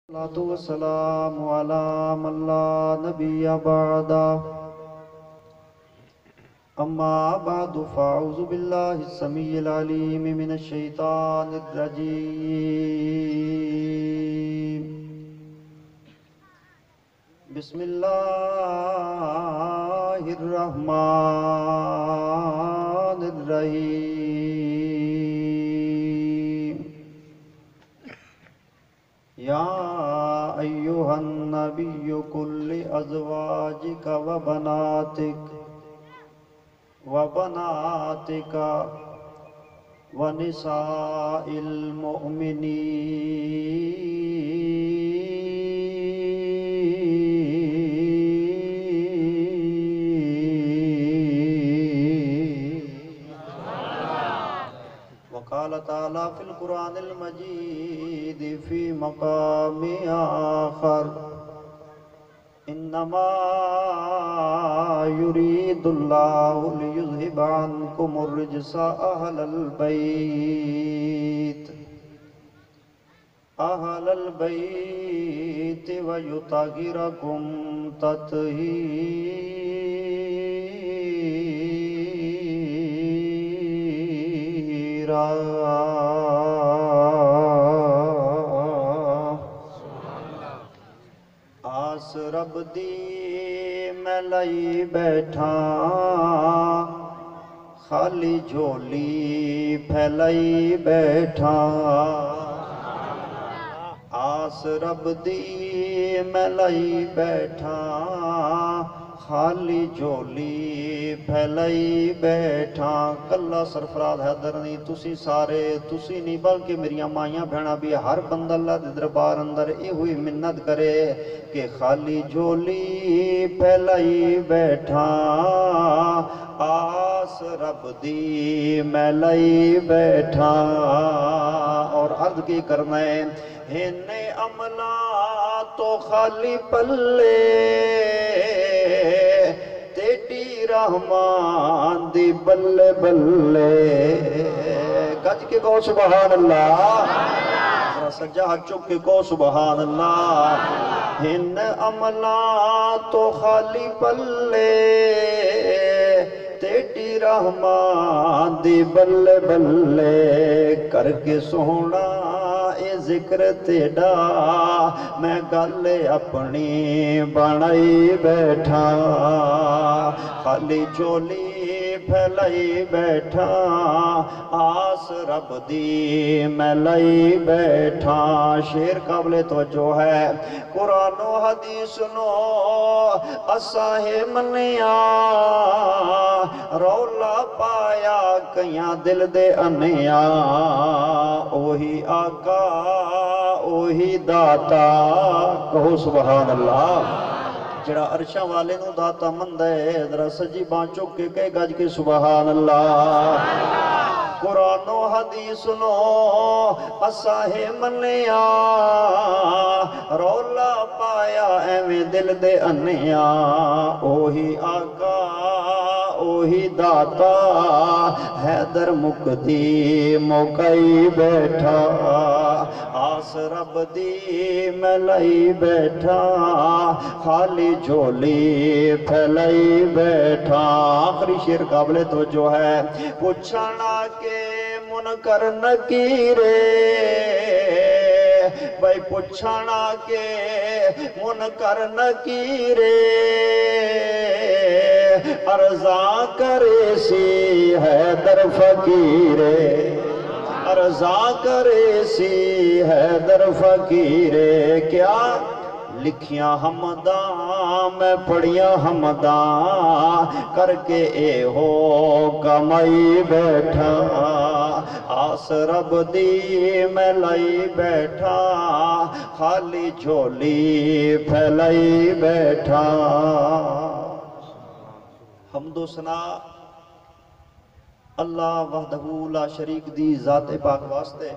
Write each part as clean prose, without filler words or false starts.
الصلاة والسلام على من لا نبي بعده أما بعد فأعوذ بالله السميع العليم من الشيطان الرجيم بسم الله الرحمن الرحيم يا أيها النبي قل لأزواجك وبناتك ونساء المؤمنين وقال تعالى في القرآن المجيد في مقام آخر إنما يريد الله ليذهب عنكم الرجس أهل البيت ويطهركم تطهيرا آس رب دی میں لئی بیٹھا خالی جھولی پھیلائی بیٹھا آس رب دی میں لئی بیٹھا خالی جھولی پھیلائی بیٹھا کلا سرفراز حیدر نہیں تسی سارے تسی نہیں بلکہ میری مائیاں بہنا بھی ہر بندہ اللہ دے دربار اندر ای ہوئی منت کرے کہ خالی جھولی پھیلائی بیٹھا آس رب دی میں لئی بیٹھا اور عرض کی کرنا ہے ہنے عملہ تو خالی پلے تیٹی رحمان دی بلے بلے گج کے کو سبحان اللہ سجا چک کے کو سبحان اللہ ہن عملہ تو خالی پلے تیٹی رحمان دی بلے بلے کر کے سونا اے ذکر تیڑا میں گل اپنی بنائی بیٹھا خالی جھولی پھیلائی بیٹھا آس رب دی میں لئی بیٹھا شیر قابل توجہ ہے قرآن و حدیث نو اساہے منیا رولا پایا کیاں دل دے انیا اوہی آقا اوہی داتا کہو سبحان اللہ جڑا عرشاں والے نو داتا مند ہے ذرا سجی بان چک کے کہے گج کے سبحان اللہ قرآن و حدیث نو اساہے منیا رولا پایا ایویں دل دے انیا اوہی آقا اوہی داتا حیدر مکدی موقعی بیٹھا آس رب دی میں لئی بیٹھا خالی جھولی پھیلائی بیٹھا آخری شیر قابل توجہ ہے پوچھنا کے منکر نکیرے بھائی پوچھنا کے منکر نکیرے ارزاں کرے سی حیدر فقیرے ارزاں کرے سی حیدر فقیرے کیا لکھیاں حمداں میں پڑھیاں حمداں کر کے اے ہو کمائی بیٹھا آس رب دی میں لئی بیٹھا خالی جھولی پھیلائی بیٹھا حمد و ثنا اللہ وحدہ لا شریک دی ذات پاک واسطے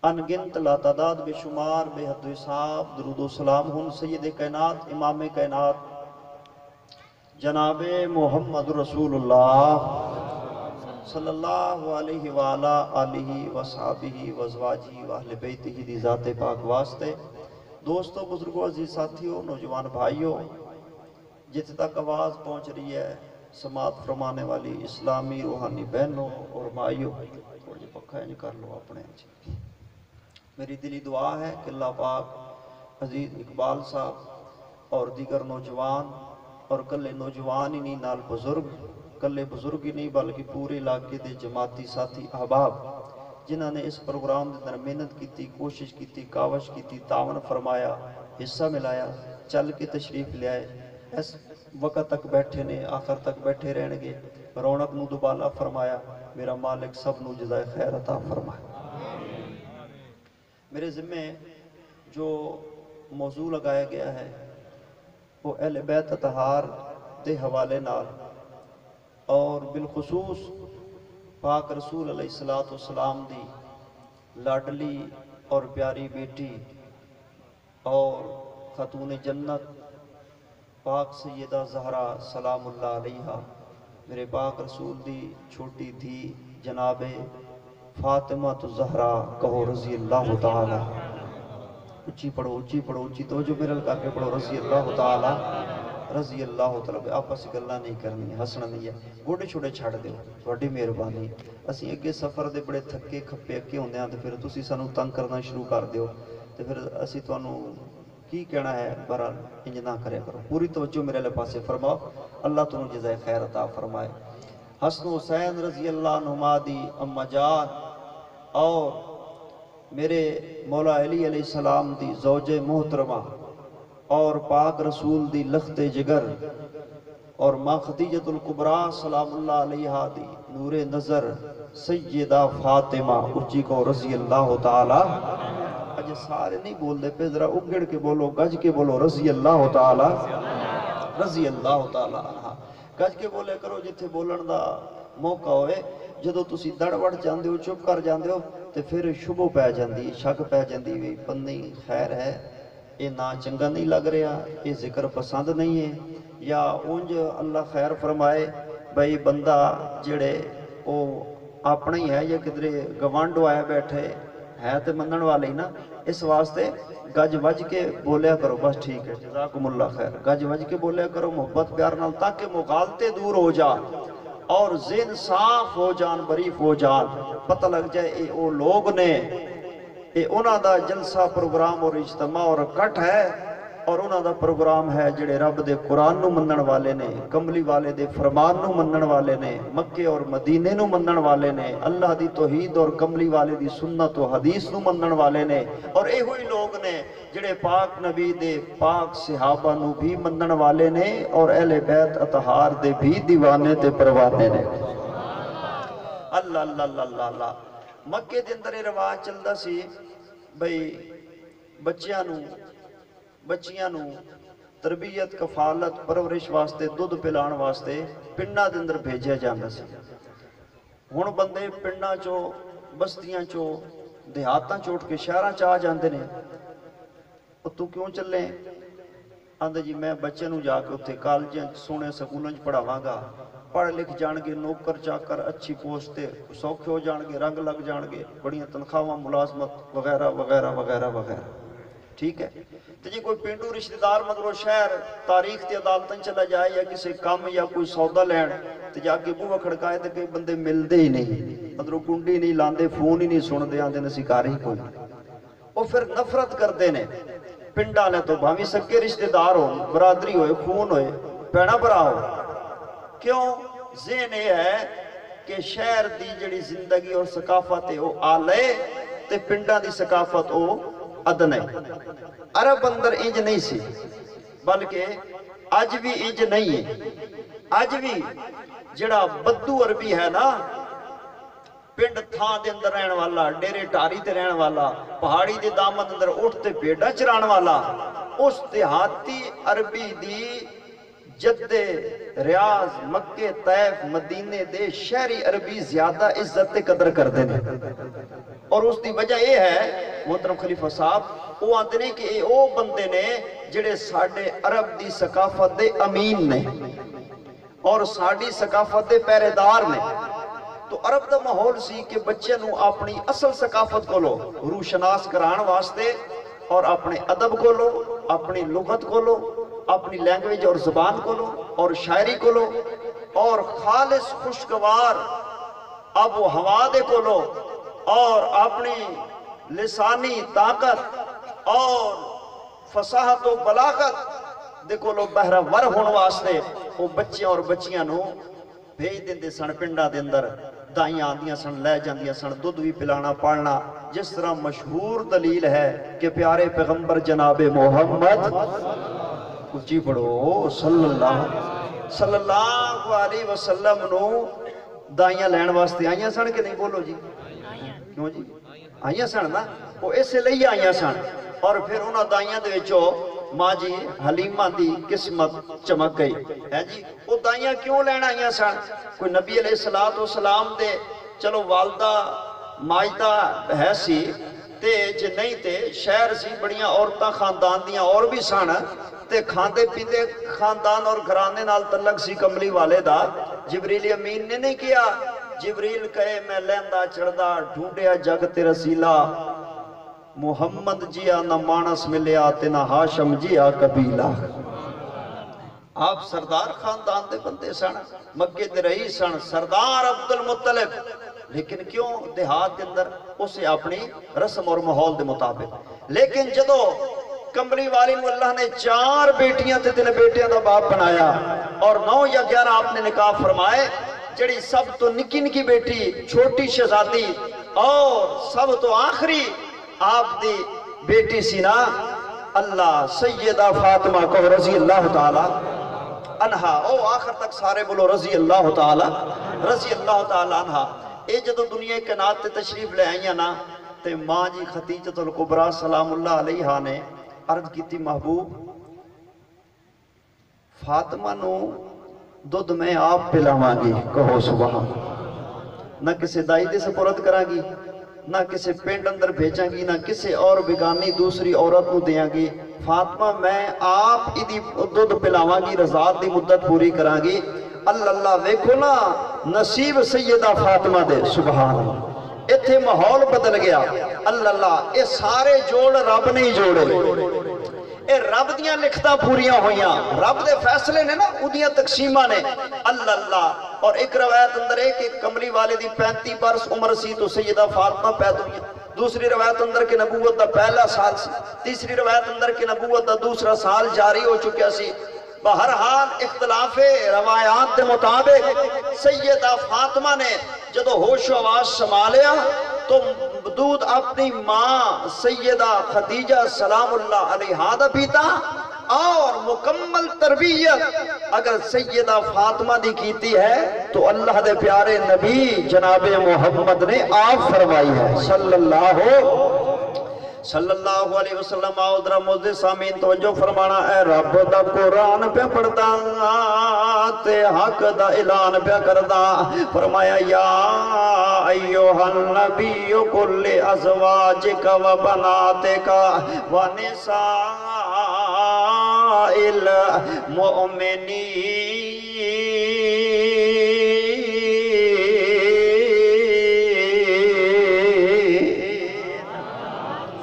انگنت لا تعداد بے شمار بے حد و حساب درود و سلام ہن سید کائنات امام کائنات جناب محمد رسول اللہ صلی اللہ علیہ وآلہ آلہ وصحابہ وازواجہ واہل بیتہ دی ذات پاک واسطے۔ دوستو، بزرگوں، عزیز ساتھیوں، نوجوان بھائیوں، جتنے تک آواز پہنچ رہی ہے سماعت فرمانے والی اسلامی روحانی بہنوں اور مائیوں، تھوڑا جی پکھا نہیں کر لو اپنے جی۔ میری دلی دعا ہے کہ اللہ پاک عزیز اقبال صاحب اور دیگر نوجوان، اور کلے نوجوان ہی نہیں نال بزرگ، کلے بزرگ ہی نہیں بلکہ پورے علاقے دے جماعتی ساتھی احباب جنہوں نے اس پروگرام دے اندر محنت کیتی، کوشش کیتی، کاوش کیتی، تعاون فرمایا، حصہ ملایا، چل کے تشریف لے آئے، اس وقت تک بیٹھے نے، آخر تک بیٹھے رہن گے، رونق نو دوبالا فرمایا، میرا مالک سب نو جزائے خیر عطا فرمایا۔ میرے ذمہ جو موضوع لگایا گیا ہے وہ اہل بیت اطہار دے حوالے نال اور بالخصوص پاک رسول علیہ السلام دی لاڈلی اور پیاری بیٹی اور خاتون جنت پاک سیدہ زہرا سلام اللہ علیہا، میرے پاک رسول دی چھوٹی تھی جناب فاطمہ زہرا کہو رضی اللہ تعالی، اچھی پڑھو اچھی پڑھو اچھی توجہ میرے لگا کے پڑھو، رضی اللہ تعالی، رضی اللہ تعالی۔ آپس گلاں نہیں کرنی، ہسنا نہیں ہے، گوڑے چھوڑے چھڑ دیو، تہاڈی مہربانی۔ اسی اگے سفر دے بڑے تھکے کھپے اکے ہوندے ہاں تے پھر تسی سانو تنگ کرنا شروع کر دیو تے پھر اسی تانوں کی کہنا ہے، بہرحال انج نہ کریا کرو، پوری توجہ میرے لے پاسے فرماؤ، اللہ تانوں جزائے خیر عطا فرمائے۔ حسن حسین رضی اللہ عنہما دی اما جان اور میرے مولا علی علیہ السلام دی زوج محترمہ اور پاک رسول دی لخت جگر اور ماں خدیجۃ الکبریٰ سلام اللہ علیہا دی نور نظر سیدہ فاطمہ اچھی کو رضی اللہ تعالی۔ اج سارے نہیں بول دے پہ، ذرا اگڑ کے بولو، گج کے بولو، رضی اللہ تعالی، رضی اللہ تعالی عنہ۔ گج کے بولے کرو جتھے بولن دا موقع ہوئے، جدو تسی دڑ وڑ جاندے ہو، چپ کر جاندے ہو تے پھر شبہ پہ جاندی، شک پہ جاندی وی بندی خیر ہے، یہ نا چنگا نہیں لگ رہا، یہ ذکر پسند نہیں ہے، یا اونج اللہ خیر فرمائے بھئی بندہ جڑے او اپنا ہی ہے یا کدرے گوانڈو آیا بیٹھے ہے تے منن والے ہی نا، اس واسطے گج وج کے بولیا کرو، بس ٹھیک ہے، جزاکم اللہ خیر، گج وج کے بولیا کرو محبت پیار نال، تاکہ مغالطے دور ہو جا اور ذہن صاف ہو جان، بریف ہو جان، پتہ لگ جائے اے او لوگ نے، اے انہاں دا جلسہ پروگرام اور اجتماع اور کٹ ہے، اور انہاں دا پروگرام ہے جڑے رب دے قرآن نو منن والے نے، کملی والے دے فرمان نو منن والے نے، مکے اور مدینے نو منن والے نے، اللہ دی توحید اور کملی والے دی سنت و حدیث نو منن والے نے، اور اے ہوئی لوگ نے جڑے پاک نبی دے پاک صحابہ نو بھی منن والے نے، اور اہل بیت اطہار دے بھی دیوانے تے پروانے نے۔ اللہ اللہ اللہ اللہ اللہ۔ مکے دے اندر رواج چلدا سی بھئی بچیاں نو تربیت، کفالت، پرورش واسطے، دودھ پلان واسطے پنڈاں دے اندر بھیجیا جاندا سی۔ ہن بندے پنڈاں چوں، بستیاں چوں، دیہاتاں چوں اٹھ کے شہراں چ آ جاندے نے، او تو کیوں چلے؟ آندے جی میں بچے نو جا کے اتھے کالجاں سونے سکولاں چ پڑھاواں گا، پڑھ لکھ جان گے، نوکر چاکر اچھی پوسٹے سوکھے ہو جان گے، رنگ لگ جان گے، بڑیاں تنخواہاں، ملازمت وغیرہ وغیرہ وغیرہ وغیرہ، ٹھیک ہے؟ تو جی کوئی پینڈو رشتہ دار مدرو شہر تاریخ تے عدالتاں چلا جائے یا کسی کام یا کوئی سودا لین تو جا کے بوہا کھڑکائے تو کئی بندے ملدے ہی نہیں، مدرو کنڈی نہیں لاندے، فون ہی نہیں سن دے، آندے نسیکار ہی کوئی، وہ پھر نفرت کردے نے پنڈا لے تو بھاوی سکے رشتہ دار ہو، برادری ہوئے، خون ہوئے، پینا برا ہو، کیوں؟ ذہن یہ ہے کہ شہر دی جڑی زندگی اور ثقافت ہے وہ آلے تے پنڈا دی ثقافت وہ ادنے۔ عرب اندر انج نہیں سی، بلکہ آج بھی انج نہیں ہے، آج بھی جڑا بدو عربی ہے نا، پنڈ تھان دے اندر رہن والا، ڈیرے ٹاری تے رہن والا، پہاڑی دے دامن اندر اٹھتے پیڑا چران والا، اس دیہاتی عربی دی جدے ریاض مکے طیف مدینے دے شہری عربی زیادہ عزت قدر کر دینے، اور اس دی وجہ یہ ہے محترم خلیفہ صاحب وہ آتے نے کہ اے او بندے نے جڑے ساڑھے عرب دی ثقافت دے امین نے اور ساڑھی ثقافت دے پیرے دار نے، تو تو عرب دا ماحول سی کہ بچے نو اپنی اصل ثقافت کو لو روشناس کران واسطے اور اپنے ادب کو لو اپنی لغت کو لو اپنی لینگویج اور زبان کو لو اور شاعری کو لو اور خالص خوشگوار اب و ہوا دے کو لو اور اپنی لسانی طاقت اور فصاحت و بلاغت دے کو لو بہرہ ور ہون واسطے وہ بچے اور بچیاں نو بھیج دیں دے سن پنڈا دے اندر دائیاں آندیاں سن لے جاندیاں سن دودھ بھی پلانا پڑھنا جس طرح مشہور دلیل ہے کہ پیارے پیغمبر جناب محمد اچھی پڑھو صلی اللہ علیہ وسلم نو دائیاں لین واسطے آئیاں سن کہ نہیں بولو جی کیوں جی آئیاں سن نا وہ اسے لئی آئیاں سن اور پھر انہاں دائیاں دے وچوں ماں جی حلیمہ دی قسمت چمک گئی ہے جی وہ دائیاں کیوں لینا آئیاں سن کوئی نبی علیہ السلام دے چلو والدہ ماجدہ ہے سی تے جے نہیں تے شہر سی بڑیاں عورتاں خاندان دیاں اور بھی سن تے کھاندے پیندے خاندان اور گھرانے نال تعلق سی کملی والے دا جبریل امین نے نہیں کیا جبریل کہے میں لیندہ چڑھدا ڈھونڈیا جگ تے رسیلہ محمد جیا نہ مانس ملیا تے نہ ہاشم جیا قبیلہ آپ سردار خاندان دے بندے سن مکے دے رہی سن سردار عبد المطلب لیکن کیوں دیہات دے اندر اسے اپنی رسم اور ماحول دے مطابق لیکن جدو کمبلی والی نو اللہ نے 4 بیٹیاں تے 3 بیٹیاں دا باپ بنایا اور 9 یا 11 آپ نے نکاح فرمائے جڑی سب تو نکی نکی بیٹی چھوٹی شہزادی اور سب تو آخری آپ دی بیٹی سینا اللہ سیدہ فاطمہ کو رضی اللہ تعالی عنہا او آخر تک سارے بولو رضی اللہ تعالی عنہا اے جدو دنیا کے نات تے تشریف لے آئیاں نا تے ماں جی خدیجۃ الکبریٰ سلام اللہ علیہا نے عرض کیتی محبوب فاطمہ نو دودھ میں آپ پلاواں گی کہو سبحان نہ کسی دائی دے سپرد کراں گی نہ کسی پینڈ اندر بھیجاں گی نہ کسی اور بگانی دوسری عورت نو دیاں گی فاطمہ میں آپ ادھی دودھ پلاواں گی رضاعت دی مدت پوری کراں گی اللہ ویکھو نا نصیب سیدہ فاطمہ دے سبحان اللہ اتھے ماحول بدل گیا اللہ اے سارے جوڑ رب نہیں جوڑے اے رب دیاں لکھتاں پوریاں ہویاں رب دے فیصلے نے نا ادیاں تقسیمہ نے اللہ اور ایک روایت اندر ہے کہ کملی والے دی 35 برس عمر سی تو سیدہ فاطمہ پیدا ہوئی دوسری روایت اندر کہ نبوت دا پہلا سال سی تیسری روایت اندر کہ نبوت دا دوسرا سال جاری ہو چکیا سی بہرحال اختلاف روایات دے مطابق سیدہ فاطمہ نے جدو ہوش و آواز سنبھالیا تو دودھ اپنی ماں سیدہ خدیجہ سلام اللہ علیہا دا پیتا اور مکمل تربیت اگر سیدہ فاطمہ دی کیتی ہے تو اللہ دے پیارے نبی جناب محمد نے آپ فرمائی ہے صلی اللہ علیہ وسلم آؤدرہ موزد سامین توجہ فرمانا اے رب دا قرآن پہ پڑھدا تے حق دا اعلان پہ کردا فرمایا یا ایوہ النبی کل ازواجک و بناتک و نساء المؤمنین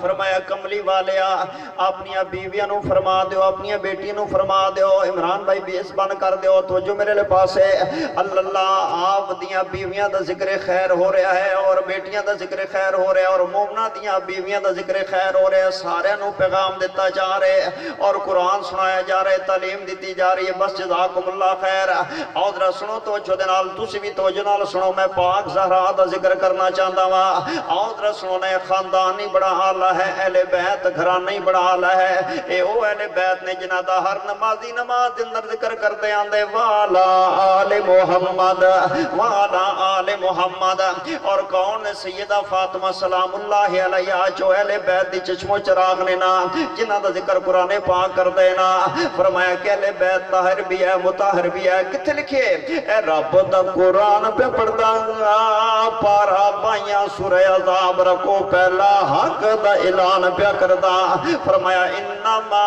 فرمایا کملی والیا اپنی بیویاں نو فرما دیو اپنی بیٹیاں نو فرما دیو عمران بھائی بیس بن کر دیو توجہ میرے لے پاس ہے اللہ آپ دیاں بیویاں دا ذکر خیر ہو رہا ہے اور بیٹیاں دا ذکر خیر ہو رہا ہے اور مومنہ دیاں بیویاں دا ذکر خیر ہو رہا ہے سارے نو پیغام دیتا جا رہے اور قرآن سنایا جا رہے تعلیم دیتی جا رہی ہے بس جزاکم اللہ خیر اور ذرا سنو توجہ دے نال تسی بھی توجہ نال سنو میں پاک زہرا دا ذکر کرنا چاہتا ہوں اور ذرا سنو نے خاندانی بڑا حالہ ہے اہل بیت گھران نہیں بڑا حالہ ہے اے او اہل بیت نے جنہ دا ہر نمازی نماز دندر ذکر کرتے آندے والا آل محمد والا آل محمد اور کون سیدہ فاطمہ سلام اللہ علیہ جو اہل بیت دی چشم و چراغ نے نا جنہ دا ذکر قرآن پاک کر دینا فرمایا کہ اہل بیت طاہر بھی ہے مطاہر بھی ہے کتھے لکھے اے رب دا قرآن پہ پڑھدا پارا بائیاں سورہ عذاب رکھو پہلا حق دا اعلان پہ کردہ فرمایا انما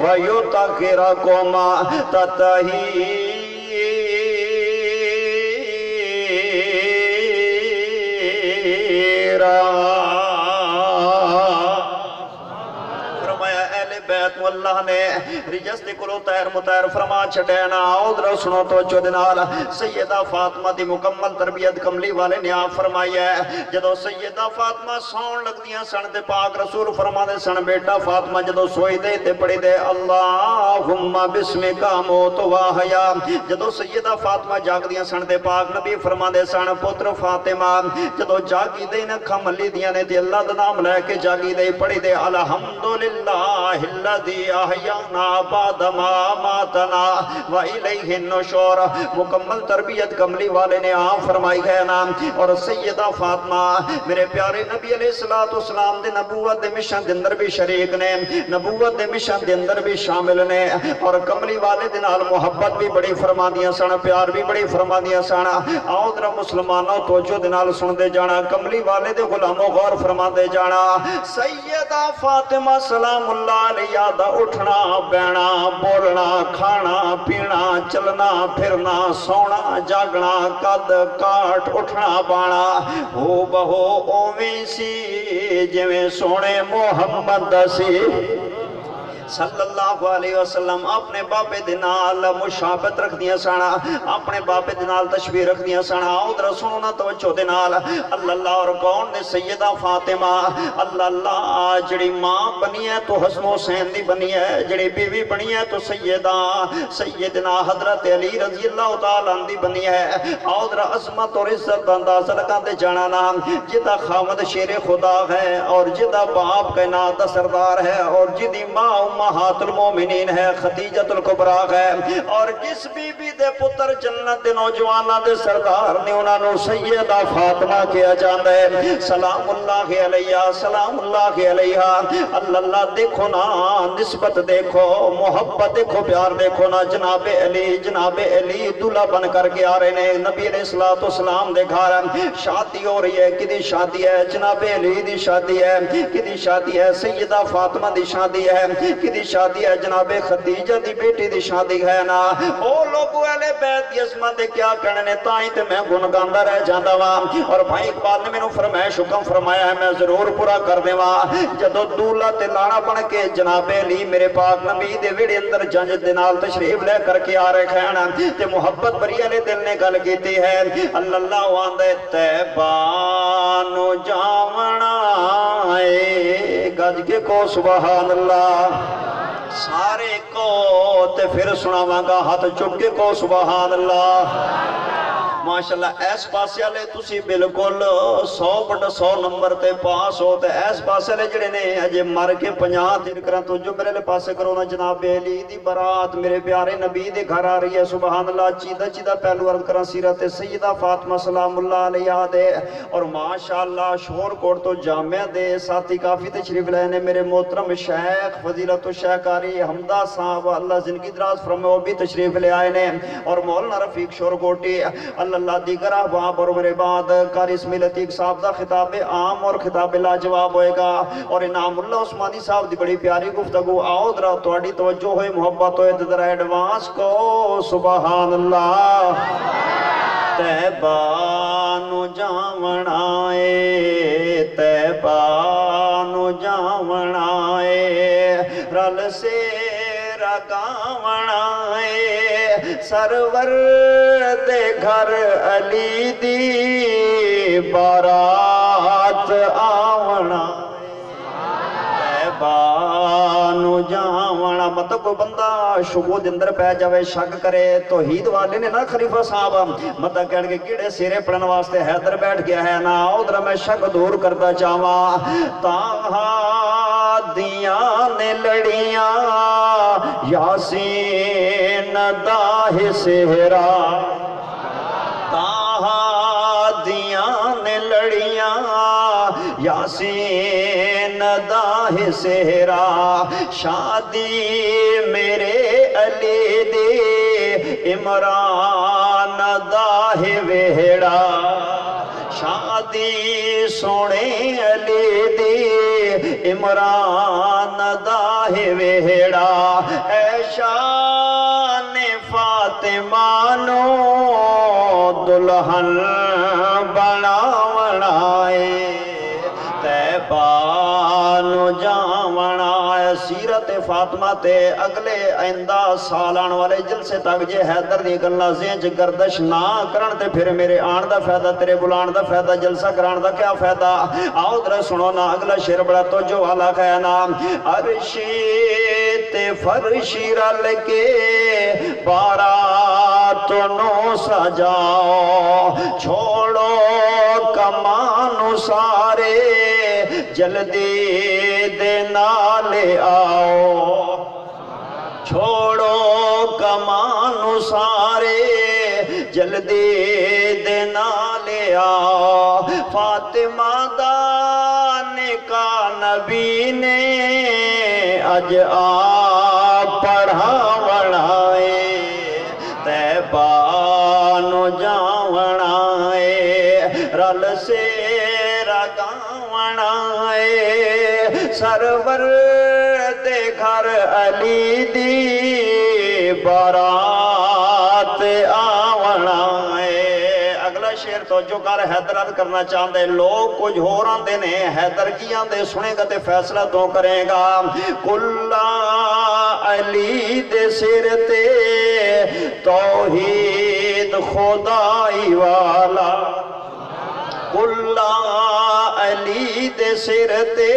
ويطهركم تطهيرا اللہ نے رجس دے کلو تیر متیر فرما چھڑینا ادھر سنو تو چودنال سیدہ فاطمہ دی مکمل تربیت کملی والے نے آپ فرمائی ہے جدو سیدہ فاطمہ سون لگ دیاں سن دے پاک رسول فرما دے سن بیٹا فاطمہ جدو سوئی دے تے پڑی دے اللہم بسمکا موت واحیا جدو سیدہ فاطمہ جاگ دیاں سن دے پاک نبی فرما دے سن پتر فاطمہ جدو جاگی دے نکھا ملی دیاں نے تے اللہ دا نام لے کے جاگی دے پڑی دے الحمدللہ الذي احیانا بعد ما ماتنا والیہ النشور مکمل تربیت کملی والے نے آپ فرمائی ہے نا اور سیدہ فاطمہ میرے پیارے نبی علیہ السلام دے نبوت دے مشن دے اندر بھی شریک نے نبوت دے مشن دے اندر بھی شامل نے اور کملی والے دے نال محبت بھی بڑی فرما دیاں سن پیار بھی بڑی فرما دیاں سن آؤ ذرا مسلمانوں توجہ دے نال سن دے جانا کملی والے دے غلاموں غور فرما دے جانا سیدہ فاطمہ سلام اللہ علیہ دا اٹھنا بینا بولنا کھانا پینا چلنا پھرنا سونا جاگنا قد کاٹ اٹھنا بانا ہو بہو اویں سی جویں سونے محمد سی صلی اللہ علیہ وسلم اپنے باپے دنال مشابت رکھ دیا سانا اپنے باپے دنال تشبیح رکھ دیا سانا ادھر سنونا توجہ دنال اللہ اور کون نے سیدہ فاطمہ اللہ جڑی ماں بنی ہے تو حسن حسین دی بنی ہے جڑی بیوی بنی ہے تو سیدنا حضرت علی رضی اللہ تعالیٰ دی بنی ہے ادھر عظمت اور عزت انداز لگا دے جانا نام جدہ خامد شیر خدا ہے اور جدہ باپ کائنات سردار ہے اور جدی ماں امہات المومنین ہے خدیجۃ الکبریٰ ہے اور جس بی بی دے پتر جنت دے نوجوانہ دے سردار نے انہاں نو سیدہ فاطمہ کیا جاندہ ہے سلام اللہ علیہ سلام اللہ علیہ اللہ دیکھو نا نسبت دیکھو محبت دیکھو پیار دیکھو نا جناب علی دلہا بن کر کے آ رہے ہیں نبی علیہ السلام دے گھر شادی ہو رہی ہے کدی شادی ہے جناب علی دی شادی ہے کدی شادی ہے سیدہ فاطمہ دی شادی ہے کدی شادی ہے جناب خدیجہ دی بیٹی دی شادی ہے نا او لوگو اہل بیت دی عظمت دے کیا کرنے تائیں تے میں گنگاندہ رہ جاندہ وہاں اور بھائی اقبال نے میں نے فرمائش حکم فرمایا ہے میں ضرور پورا کر دے وہاں جدو دولہ تے لانا بن کے جناب علی میرے پاک نبی دے ویڑے اندر جنج دنال تشریف لے کر کے آ رہے کھینا تے محبت بری علی دل نے گل کیتی ہے اللہ واندے تیبانو جامنا گج کے کو سبحان اللہ سارے کو تے پھر سناواں گا ہاتھ چک کے کو سبحان اللہ ماشاءاللہ ایس پاسے والے تسی بالکل 100/100 نمبر تے پاس ہو تے ایس پاسے والے جڑے نے اجے مر کے 50 دن کراں تو جو میرے پاسے کرو نا جناب علی دی برات میرے پیارے نبی دے گھر آ رہی ہے سبحان اللہ چیدہ پہلو عرض کراں سیرت سیدہ فاطمہ سلام اللہ علیہا دے اور ماشاءاللہ شور کوٹ تو جامعہ دے ساتھی کافی تشریف لائے نے میرے محترم شیخ فضیلت الشیخ قاری حمدہ صاحب اللہ زندگی دراز فرمائے وہ بھی تشریف لے آئے نے اور مولانا رفیق شور کوٹی اللہ دیگر احباب اور میرے بعد قاری اسماعیل عتیق صاحب دا خطاب عام اور خطاب لاجواب ہوئے گا اور انعام اللہ عثمانی صاحب دی بڑی پیاری گفتگو آؤ ذرا تواڈی توجہ ہوئے محبت ہوئے ذرا ایڈوانس کو سبحان اللہ تیبانو جاونائے تیبانو جاونائے رل سے رگاونائے سرور دے گھر علی دی بارات آونا تیبانو جاونا مطلب کوئی بندہ شبو دندر پہ جاوے شک کرے توحید والے نے نا خلیفہ صاحب مطلب کہنے کے کیڑے سیرے پڑھن واسطے حیدر بیٹھ گیا ہے نا ادھر میں شک دور کرتا چاہواں تاہا دیاں نے لڑیاں یاسین داہ سہرا تاہا دیاں نے لڑیاں یاسین داہ سہرا شادی میرے علی دی عمران داہ وہڑا شادی سونے علی دی عمران دا ہے ویڑا اے شان فاطمہ نو دلہن بناونا طیبہ جاونا سیرت فاطمہ تے اگلے آئندہ سال آن والے جلسے تک جے حیدر دی گلاں زین چ گردش نہ کرن تے پھر میرے آن دا فائدہ تیرے بلان دا فائدہ جلسہ کران دا کیا فائدہ آؤ ذرا سنو نا اگلا شعر بڑا توجہ والا ہے نا عرشی تے فرشی رل کے بارات نو سجاؤ چھوڑو کمانو سارے جلدی دے نالے آؤ چھوڑو کمانو سارے جلدی دے نالے آؤ فاطمہ دا نکاح نبی نے اج آپ پڑھا بڑھائے طیبہ نو جاوڑائے رل سے رگاوڑائے سرور دے گھر علی دی بارات آوڑائے اگلا شعر تو جو کر حیدر عرض کرنا چاہتے لوگ کچھ ہو رہے ہیں حیدر کی آندے سنے گا تے فیصلہ تو کرے گا کلا علی دے سر تے توحید خدائی والا کلا علی دے سر تے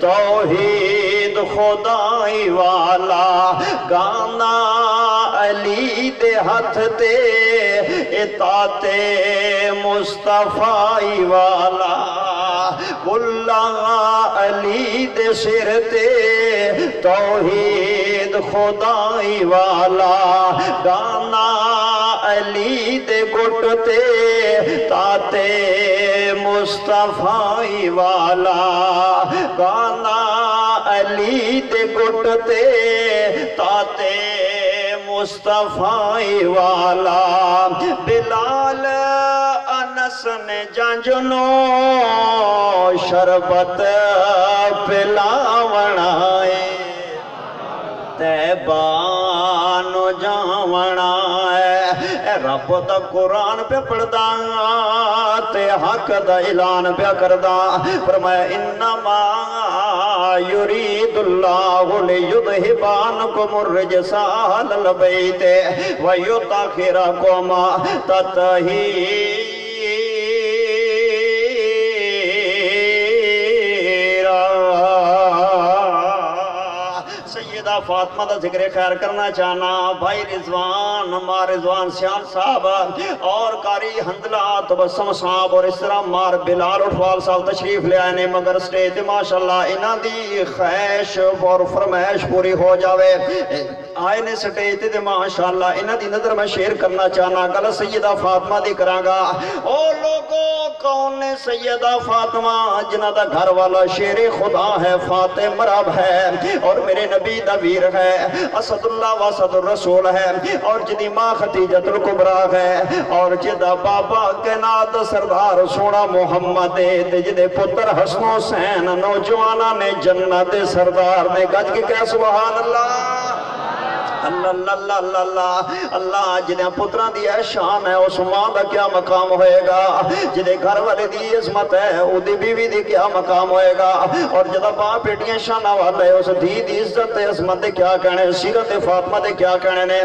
توحید خدائی والا گانا علی دے ہاتھ تے اطاعت مصطفی والا کلا علی دے سر تے توحید خدائی والا گانا علی دے گھٹ تے تاتے مصطفی والا گانا علی دے گھٹ تے تاتے مصطفی والا بلال انس نے جانجنو شربت پلاوڑائے طیبہ نو جاوڑائے رب دا قرآن پہ پڑھدا تے حق دا اعلان پہ کردا فرمایا انما یرید اللہ لیذہب عنکم الرجس اہل البیت ویطہرکم تطہیرا سیدہ فاطمہ دا ذکر خیر کرنا چاہنا بھائی رضوان مار رضوان سیال صاحب اور قاری حنظلہ تبسم صاحب اور اس طرح مار بلال اٹھوال صاحب تشریف لے آئے نے مگر سٹیج ماشاءاللہ انہاں دی خواہش اور فرمائش پوری ہو جاوے آئے نے سٹیج تے ماشاءاللہ انہاں دی نظر میں شیئر کرنا چاہنا گل سیدہ فاطمہ دی کرانگا او لوگوں کون نے سیدہ فاطمہ جنہ دا گھر والا شیر خدا ہے فاتح مراب ہے اور میرے نبی دا ویر ہے اسد اللہ واسد الرسول ہے اور جدی ماں خدیجۃ الکبریٰ ہے اور جدہ بابا کائنات سردار سونا محمد دے جدے پتر حسن حسین نوجوانہ نے جنت سردار نے گج کے کہ سبحان اللہ اللہ اللہ اللہ اللہ اللہ جنہیں پتران دی شان ہے اس ماں دا کیا مقام ہوئے گا جنہیں گھر والے دی عظمت ہے او دی بیوی دی کیا مقام ہوئے گا اور جدہ باں پیٹیاں شانہ والے اس دی عزت عظمت دے کیا کہنے سیرت فاطمہ دے کیا کہنے نے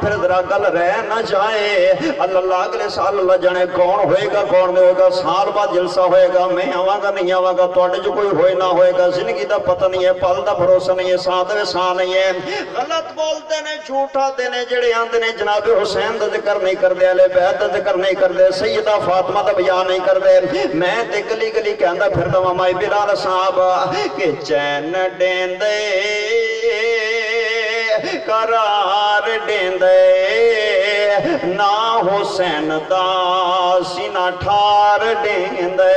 پھر ذرا گل رہ نہ جائے اللہ اگلے سال اللہ جانے کون ہوئے گا کون نہیں ہوئے گا سال بعد جلسہ ہوئے گا میں آواں گا نہیں آواں گا توڑے جو کوئی ہوئے نہ ہوئے گا زندگی دا پتہ نہیں ہے پل دا بھروسہ نہیں ہے ساتھ میں ساں نہیں ہے غلط بول دینے جھوٹا دینے جڑے آندے نے جناب حسین دا ذکر نہیں کر دے علی بیت دا ذکر نہیں کر دے سیدہ فاطمہ دا بیان نہیں کر دے میں تے گلی گلی کہندہ پھر دا مائی بلال صاحب کہ چین ڈیندے قرار ڈیندے نا حسین دا سینہ ٹھار ڈیندے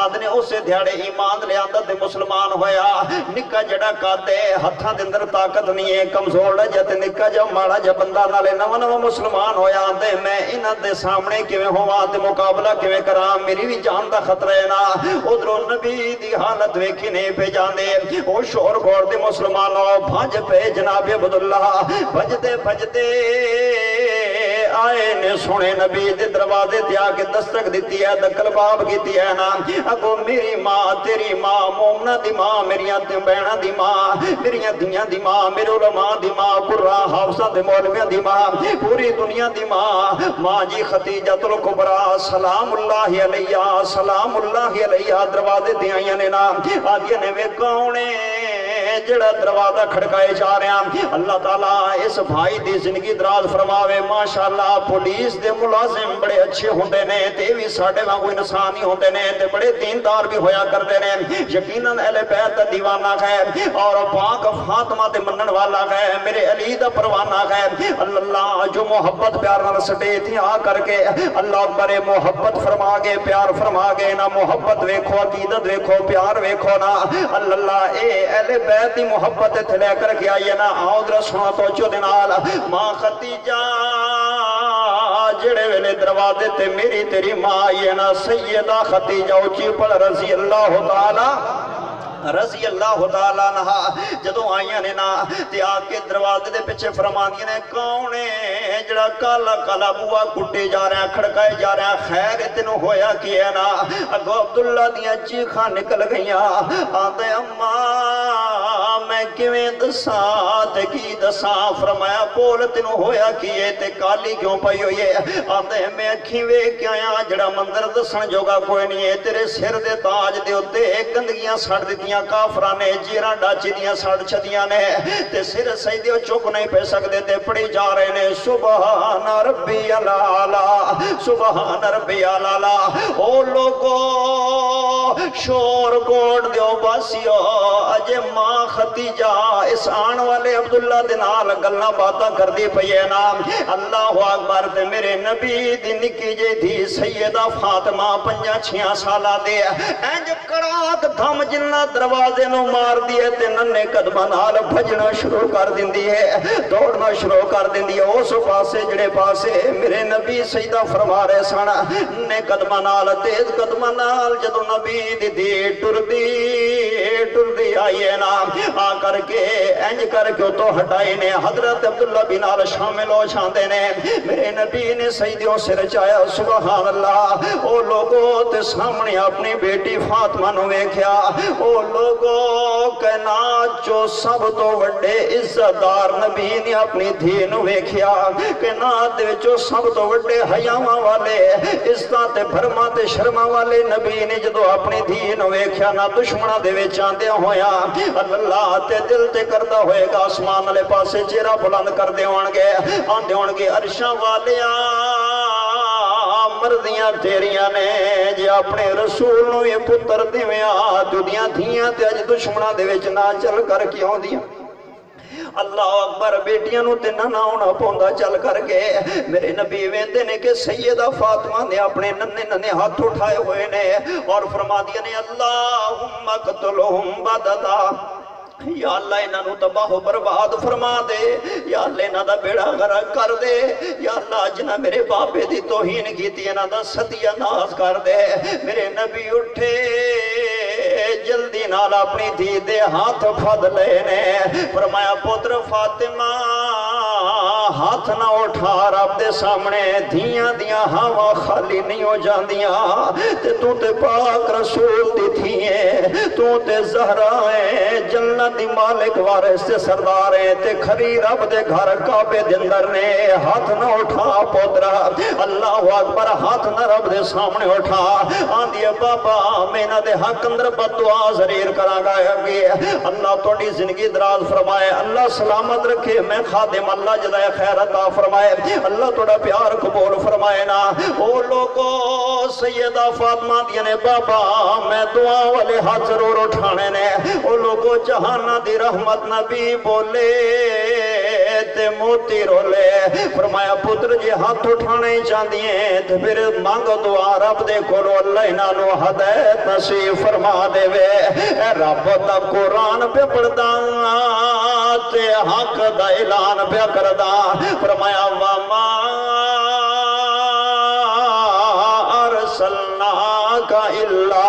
آدھنے اسے دیہڑے ایمان لے آندا تے مسلمان ہویا نکا جڑا قادے ہتھاں دے اندر طاقت نہیں ہے کمزور ہے تے نکا جا ماڑا جا بندہ نالے نواں نواں مسلمان ہویا تے میں انہاں دے سامنے کیویں ہوواں تے مقابلہ کیویں کراں میری بھی جان دا خطرہ ہے نا ادھروں نبی دی حالت ویکھی نہیں پہ جاندے او شور گور دے مسلمانوں بھج پہ جناب عبداللہ بھجدے بھجدے آئے نے سونے نبی دے دروازے تے آ کے دستک دیتی ہے دکل باب کیتی ہے نا اگو میری ماں تیری ماں مومنہ دی ماں میریاں بہناں دی ماں میریاں دیاں دی ماں میرے علماء دی ماں قرآ حافظہ دے مولویاں دی ماں پوری دنیا دی ماں جی خدیجہ الکبریٰ سلام اللہ علیہ سلام اللہ علیہ دروازے تے آئیاں نے نا آدھیا نے وے کونے جڑا دروازہ کھڑکائے جا رہے ہیں اللہ تعالیٰ اس بھائی دی زندگی دراز فرماوے ماشاءاللہ پولیس دے ملازم بڑے اچھے ہوندے نے تے بھی ساڑھے وہاں انسانی ہوندے نے تے بڑے دیندار بھی ہویا کردے نے یقیناً اہل بیت دا دیوانہ ہے اور پاک فاطمہ دے منن والا ہے میرے علی دا پروانہ ہے اللہ جو محبت پیار نہ سٹے تھی آ کر کے اللہ بڑے محبت فرما گے پیار فرما گے نا محبت ویکھو عقیدت ویکھو پیار ویکھو نا اللہ اے اہل بیت دی محبت تھے لے کر کے آئیے نا آؤ در سنا تو جو دنال ماں خدیجہ جڑے ویلے دروازے تے میری تیری ماں آئیے نا سیدہ خدیجہ اچھی پڑ رضی اللہ تعالی رضی اللہ تعالیٰ عنہ جدوں آئیاں نے نا تے آکے دروازے دے پیچھے فرماندیاں نے کونے جڑا کالا کالا بوا کٹے جا رہے ہیں کھڑکائے جا رہے ہیں خیر اتنو ہویا کی ہے نا اگو عبداللہ دیاں چیخاں نکل گئیاں آدھے اماں میں کیویں دساں تے کی دساں فرمایا بول اتنو ہویا کی ہے تے کالی کیوں پئی ہوئی ہے آدھے میں اکھیں وے کیا آیا جڑا مندر دسن جوگا کوئی نہیں ہے تیرے سر دے تاج دے ہوتے گندگیاں سڑ دیتیاں کافرانے جیران ڈاچی دیاں ساڑھ چھدیاں نے تے سر سیدیو چک نہیں پہ سکتے تے پڑی جا رہے نے سبحان ربی العالی سبحان ربی العالی او لوگو شور گوڑ دیو باسیو اجے ماں خدیجہ اس آن والے عبداللہ دنال گلنا باتا کر دی پئیے نام اللہ اکبر تے میرے نبی دی نکی جے دی سیدہ فاطمہ 5-6 سالہ دے انج کڑاک دھم جنہ دروازے نو مار دیئے تے ننے قدمہ نال بھجنا شروع کر دن دیئے دوڑنا شروع کر دن دیئے اس پاسے جڑے پاسے میرے نبی سجدہ فرما رہے سانا ننے قدمہ نال تیز قدمہ نال جدو نبی دی ٹر دی آئیے نا آ کر کے انج کر کے تو ہٹائی نے حضرت عبداللہ بن آل شامل ہو چھاندے نے میرے نبی نے سجدیوں سے رچایا سبحان اللہ او لوگوں تے سامنے اپنی بیٹی فاطمہ نو ویکھیا او لوگوں کائنات جو سب تو وڈے عزتدار نبی نے اپنی دھی نو ویکھیا کائنات دے جو سب تو وڈے حیاواں والے عزتاں تے بھرماں تے شرماں والے نبی نے جدو اپنی دھی نو ویکھیا نہ دشمناں دے وچ آندے ہویا اللہ تے دل تے کردا ہوئے گا آسمان والے پاسے چہرہ بلند کر دے ہون گے آندے ہون گے عرشاں والیاں مرضیاں تیریاں نے جے اپنے رسول نو یہ پتر دیویاں دنیا دھیاں تے اج دشمناں دے وچ نہ چل کر کیوں دیاں اللہ اکبر بیٹیاں نو تے نہ ہونا پوندا چل کر کے میرے نبی ویندے نے کہ سیدہ فاطمہ نے اپنے ننے ہاتھ اٹھائے ہوئے نے اور فرما دیا نے اللہم قتلہم بددا یا اللہ انہاں نو تباہ و برباد فرما دے یا اللہ انہاں دا بیڑا غرق کر دے یا اللہ جنہ میرے باپے دی توہین کیتی انہاں دا ستیہ ناز کر دے میرے نبی اٹھے جلدی نال اپنی دھی دے ہاتھ پھد لینے فرمایا پتر فاطمہ ہاتھ نہ اٹھا رب دے سامنے دھیاں دیاں ہوا خالی نہیں ہو جاندیاں تے پاک رسول دی دھییں تو تے زہرا ہے جنت دی مالک وارث تے سردار ہے تے کھری رب دے گھر کعبے دے اندر نے ہاتھ نہ اٹھا پوترا اللہ اکبر ہاتھ نہ رب دے سامنے اٹھا آندی بابا میں نہ دے حق اندر بدعا ضریر کراں گا اللہ توڑی زندگی دراز فرمائے اللہ سلامت رکھے میں خادم اللہ جزائے خیر عطا فرمائے اللہ توڑا پیار قبول فرمائے نا او لوگو سیدہ فاطمہ دیا نے بابا میں دعا والے ہاتھ ضرور اٹھانے نے او لوگو جہانہ دی رحمت نبی بولے تے موتی رولے فرمایا پتر جی ہاتھ اٹھانے چاہتی ہیں تو پھر مانگ دعا رب دے کولو اللہ انہوں ہدایت نصیب فرما دے وے اے رب دا قرآن پہ پڑھدا تے حق دا اعلان پہ کردا فرمایا وما ارسلناک الا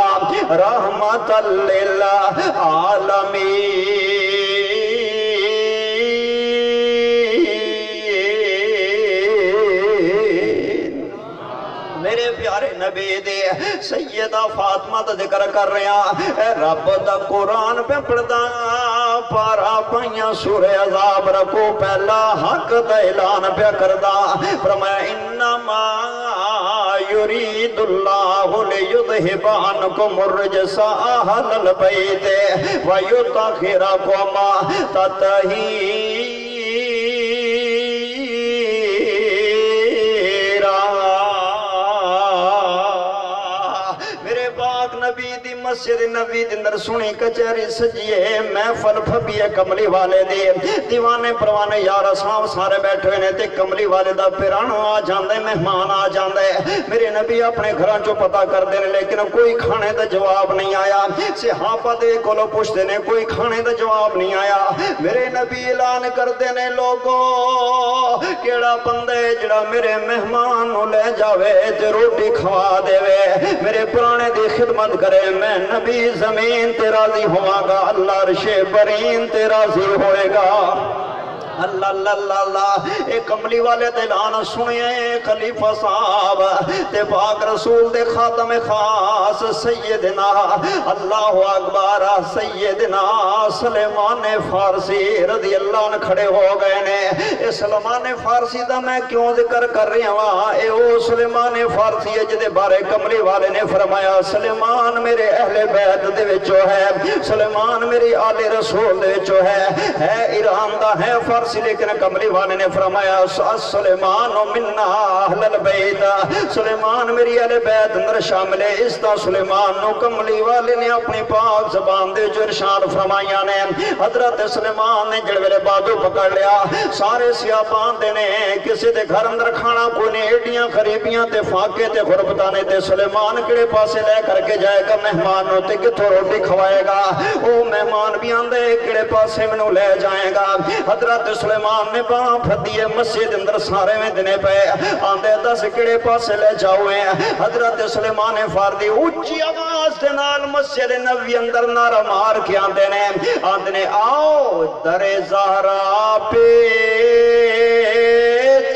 رحمت للعالمین میرے پیارے نبی دے سیدہ فاطمہ دا ذکر کر رہے ہیں اے رب دا قرآن پہ پڑھدا پارا پائیاں سورہ عذاب رکو پہلا حق دا اعلان پہ کردا فرمایا انما یرید اللہ لیذہب عنکم الرجس اہل البیت ویطہرکم تطہیرا مسجد نبی دندر سنی کچھری سجیے محفل پھبیے کملی والے دے دیوانے پروانے یار سام سارے بیٹھے نے تے کملی والے دا پیرانو آ جاندے مہمان آ جاندے میرے نبی اپنے گھران جو پتا کر دے لیکن کوئی کھانے دا جواب نہیں آیا صحابہ دے کولو پوچھتے نے کوئی کھانے دا جواب نہیں آیا میرے نبی اعلان کر دینے لوگو کیڑا بندے جڑا میرے مہمان نو لے جاوے تے روٹی کھوا دے وے میرے پرانے دی خدمت کرے میں نبی زمین تے راضی ہوا گا اللہ عرش برین تے راضی ہوئے گا اللہ اللہ اللہ اللہ ایک کملی والے دلان سنیے خلیفہ صاحب تے پاک رسول دے خاتم خاص سیدنا اللہ اکبر سیدنا سلیمان فارسی رضی اللہ عنہ کھڑے ہو گئے نے اے سلیمان فارسی دا میں کیوں ذکر کر رہی ہوں اے او سلیمان فارسی ہے جدے بارے کملی والے نے فرمایا سلیمان میرے اہل بیت دے وچوں ہے سلیمان میری آل رسول دے وچوں ہے ایران دا ہے فارسی لیکن کملی والے نے فرمایا سلیمان مننا اہل البیت سلیمان میری اہل بیت اندر شامل ہے اس دا سلیمان نو کملی والے نے اپنی پاک زبان دے جو ارشاد فرمایا نے حضرت سلیمان نے جڑویلے بادو پکڑ لیا سارے سیابان دے نے کسی دے گھر اندر کھانا کوئی نے ایڈیاں خریبیاں تے فاقے تے غربتانے تے سلیمان کڑے پاسے لے کر کے جائے گا مہمان نو تے کتھو روٹی کھوائے گا او مہمان بھی آندے کڑے پاسے منو لے جائے گا حضرت سلیمان نے باں پھدیے مسجد اندر سارے میں دنے پہ آندے دس کڑے پاسے لے جاؤئے حضرت سلیمان فاردی اونچی آواز دے نال مسجد نبی اندر نعرہ مار کے آندے نے آؤ در زہرا پہ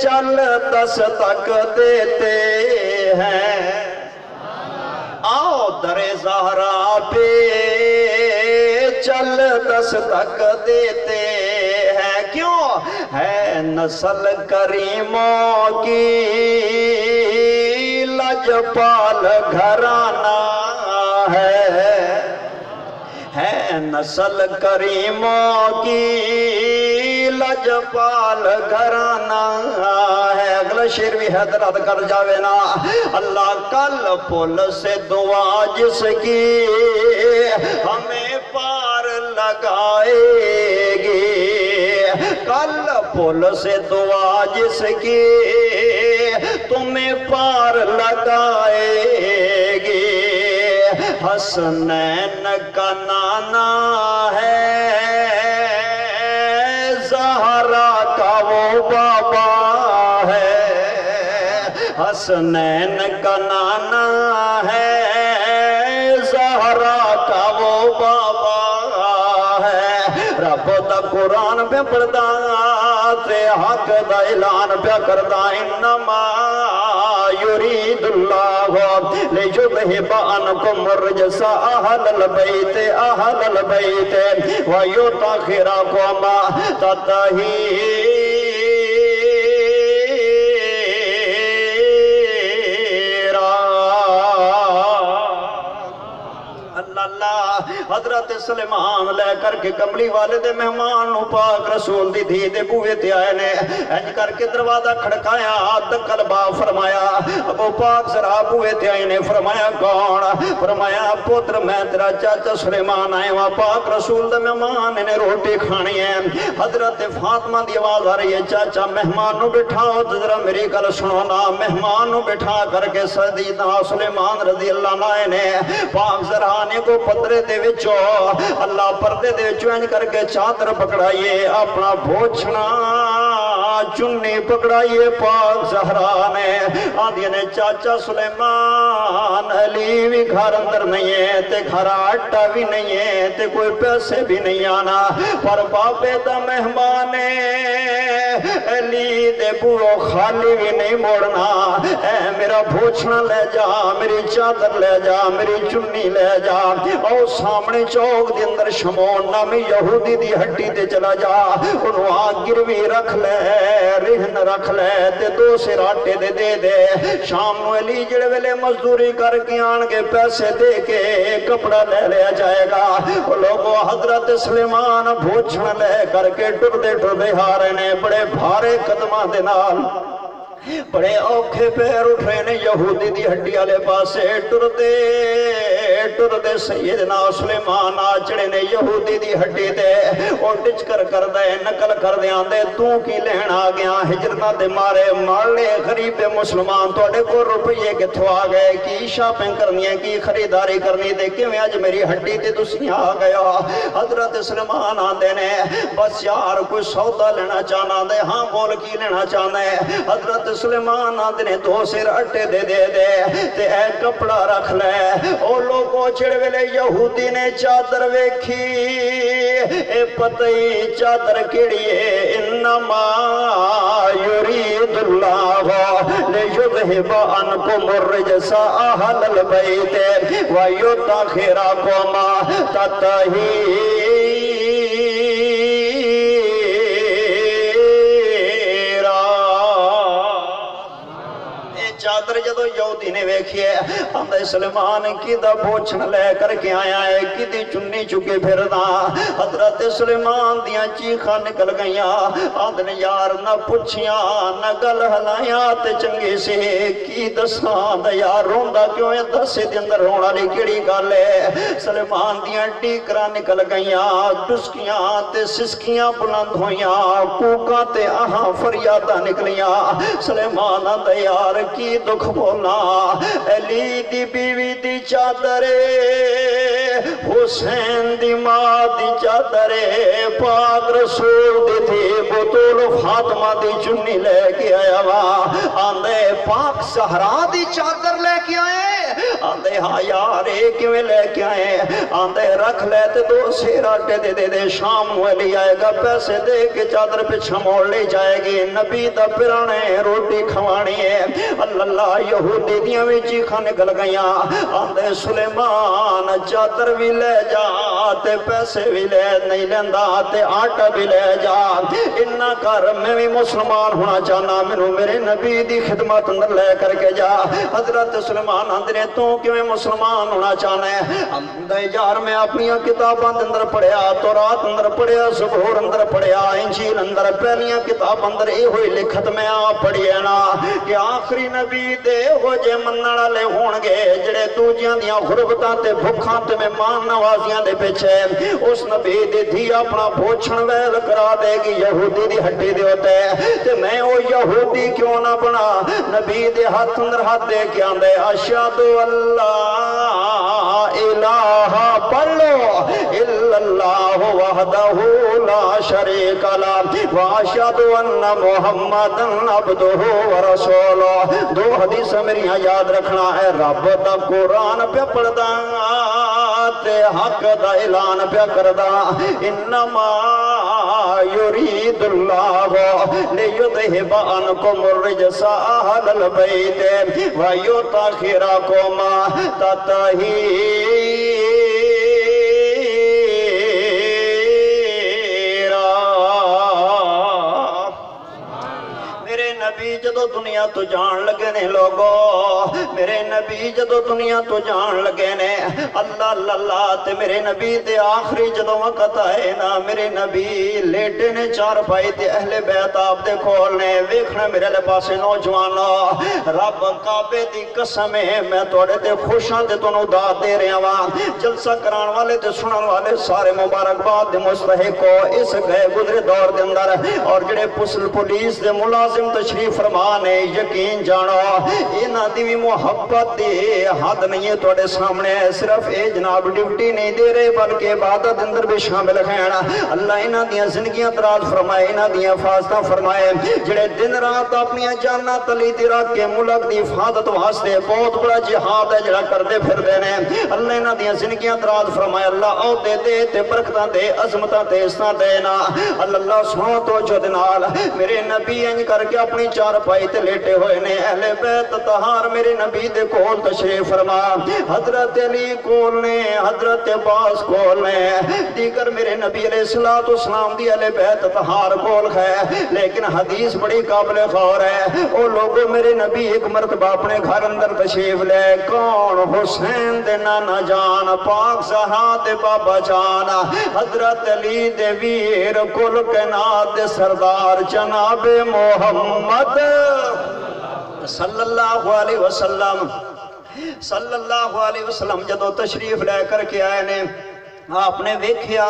چل دس تک دیتے ہیں آؤ در زہرا پہ چل دس تک دیتے ہیں کیوں ہے نسل کریموں کی لجپال گھرانہ ہے نسل کریموں کی لجپال گھرانہ ہے اگلا شیر بھی حضرت کر جاوے نا اللہ کل پل سے دعا جس کی ہمیں پار لگائے گی کل پل سے دعا جس کی تمہیں پار لگائے گی حسنین کا نانا ہے زہرا کا وہ بابا ہے حسنین کا نانا ہے زہرا کا وہ بابا ہے رب دا قرآن پہ پڑھدا تے حق دا اعلان پہ کردا انما یرید اللہ لیذہب عنکم الرجس اہل البیت ویطہرکم تطہیرا حضرت سلیمان لے کر کے کملی والے دے مہمان نو پاک رسول دی دھی دے بوئے تے آئے نے انج کر کے دروازہ کھڑکایا دکل با فرمایا ابو پاک ذرا بوئے تے آئے نے فرمایا کون فرمایا پتر میں تیرا چاچا سلیمان آئے وہاں پاک رسول دے مہمان نے روٹی کھانی ہے حضرت فاطمہ دی آواز آ رہی ہے چاچا مہمان نو بٹھاؤ ذرا میری گل سنو نا مہمان نو بٹھا کر کے سیدنا سلیمان رضی اللہ عنہ نے پاک زرانے کو پترے دے وچوں اللہ پردے دے وچوں انج کر کے چادر پکڑائیے اپنا بھوچنا چنی پکڑائیے پاک زہرا نے آدھی نے چاچا سلیمان علی بھی گھر اندر نہیں ہے تے گھر آٹا بھی نہیں ہے تے کوئی پیسے بھی نہیں آنا پر بابے دا مہمان علی دے بوئو خالی بھی نہیں موڑنا اے میرا بھوچنا لے جا میری چادر لے جا میری چنی لے جا او سامنے چوک دے اندر شمون نامی یہودی دی ہٹی تے چلا جا انہوں آگ گروی رکھ لے رہن رکھ لے تے دو سے راٹے دے دے دے شام نو علی جڑے ویلے مزدوری کر کے آنگے پیسے دے کے کپڑا لے لیا جائے گا لوگو حضرت سلیمان بھوچن لے کر کے ٹر دے ہارے نے بڑے بھارے قدمہ دے نال بڑے اوکھے پیر اٹھ رہے نے یہودی دی ہڈی والے پاسے ٹر دے سیدنا سلیمان آچڑے نے یہودی دی ہڈی تے اور ڈچ کر دے نقل کر دے آندے تو کی لین آ گیا ہجرنا دے مارے مارلے غریب مسلمان توڑے کو روپیے کتھو آ گئے کی شاپنگ کرنی ہے کی خریداری کرنی دے کہ میں آج میری ہڈی تے تسی آ گیا حضرت سلیمان آندے نے بس یار کوئی سودا لینا چاہنا دے ہاں بول کی لینا چاہنا ہے حضرت سلیمان آندے نے دو سر اٹے دے دے دے تے اے کپڑا رکھ لے او لوگوں چھڑ ویلے یہودی نے چادر ویکھی اے پتہی چادر کیڑیے انما یرید اللہ لیذہب عنکم الرجس اہل البیت ویطہرکم تطہیرا چادر جدو یہودی نے ویکھی ہے آندے سلیمان کی دا بوچھن لے کر کے آیا ہے کی دی چنی چکے پھرنا حضرت سلیمان دیاں چیخاں نکل گئیاں آندے نے یار نہ پچھیاں نہ گل ہلائیاں تے چنگی سے کی دسان دا یار روندہ کیوں ہے دسے دی اندر رونا لی کیڑی گل ہے سلیمان دیاں ٹیکراں نکل گئیاں ڈسکیاں تے سسکیاں بلند ہویاں کوکاں تے آہاں فریادہ نکلیاں سلیمان آندے یار کی دکھ بولا علی دی بیوی دی چادرے حسین دی ماں دی چادرے پاک رسول دی تھی بطول فاطمہ دی چنی لے کے آیا وہاں آندے پاک زہرا دی چادر لے کے آئے آندے ہاں یار ایک میں لے کے آئے آندے رکھ لے تے دو سیر آٹے دے دے دے شام ہوئے لے آئے گا پیسے دے کے چادر پہ چھموڑ لے جائے گی نبی دا پرانے روٹی کھوانی ہے اللہ یہودی دیاں بھی چیخاں نکل گئیاں آندے سلیمان چادر بھی لے جا تے پیسے بھی لے نہیں لیندہ تے آٹا بھی لے جا انہا کر میں بھی مسلمان ہونا چاہنا منو میرے نبی دی خدمت اندر لے کر کے جا حضرت سلیمان آندے تو کہ میں مسلمان ہونا چاہنا ہے آندے یار میں اپنی کتاباں اندر پڑھیا تورات اندر پڑھیا زبور اندر پڑھیا انجیل اندر پہلیاں کتاب اندر اے ہوئی لکھت میں آ پڑھیا نا کہ آخری نبی دے ہو جے مننا لے ہونگے جڑے دوجیاں دیاں غربتاں تے بھکھاں تے مہمان نوازیاں دے پیچھے اس نبی دے دھی اپنا بھوچھن ویل کرا دے گی یہودی دی ہٹی دے ہوتے تے میں او یہودی کیوں نہ بنا نبی دے ہاتھ اندر ہاتھ دے کے آندے اشہد اللہ الہ پڑھو الا اللہ وحدہ لا شریک لہ واشہد ان محمدن عبدہ ورسولہ دو حدیث میری یاد رکھنا ہے رب دا قرآن پہ پڑھدا تے حق دا اعلان پہ کردا انما یرید اللہ لیذہب عنکم الرجس اہل البیت ویطہرکم تطہیرا نبی جدو دنیا تو جان لگے نے لوگو میرے نبی جدو دنیا تو جان لگے نے اللہ اللہ تے میرے نبی دے آخری جدو وقت آئے نا میرے نبی لیٹے نے چار پائی تے اہل بیت آپ دے کھولنے ویکھنا میرے لے پاسے نوجوانا رب کعبے دی قسم ہے میں توڑے تے خوشاں تے تونوں داد دے رہے ہاں جلسہ کران والے تے سنن والے سارے مبارکباد دے مستحق ہو اس گئے گزرے دور دے اندر اور جڑے پولیس دے ملازم تشریف فرمانے یقین جانو انہاں دی بھی محبت دی حد نہیں ہے توڑے سامنے صرف اے جناب ڈیوٹی نہیں دے رہے بلکہ عبادت اندر بھی شامل ہیں اللہ انہاں دیاں زندگیاں دراز فرمائے انہاں دیاں حفاظتاں فرمائے جڑے دن رات اپنی جاناں تلی تے رکھ کے ملک دی حفاظت واسطے بہت بڑا جہاد ہے جڑا کردے پھر دے نے اللہ انہاں دیاں زندگیاں دراز فرمائے اللہ او دے دے تے برکتاں دے عظمتاں تے استاں دے نا اللہ سنو تو جو دنال میرے نبی انج کر کے اپنی چار پائی تے لیٹے ہوئے نے اہل بیت طہار میرے نبی دے کول تشریف فرما حضرت علی کول نے حضرت عباس کول نے دیگر میرے نبی علیہ السلام دی اہل بیت طہار کول ہے لیکن حدیث بڑی قابل غور ہے او لوگوں میرے نبی ایک مرتبہ اپنے گھر اندر تشریف لے کون حسین دے نانا جان پاک زہرا دے بابا جان حضرت علی دے ویر کل کائنات دے سردار جناب محمد صلی اللہ علیہ وسلم جدو تشریف لے کر کے آئے نے آپ نے ویکھیا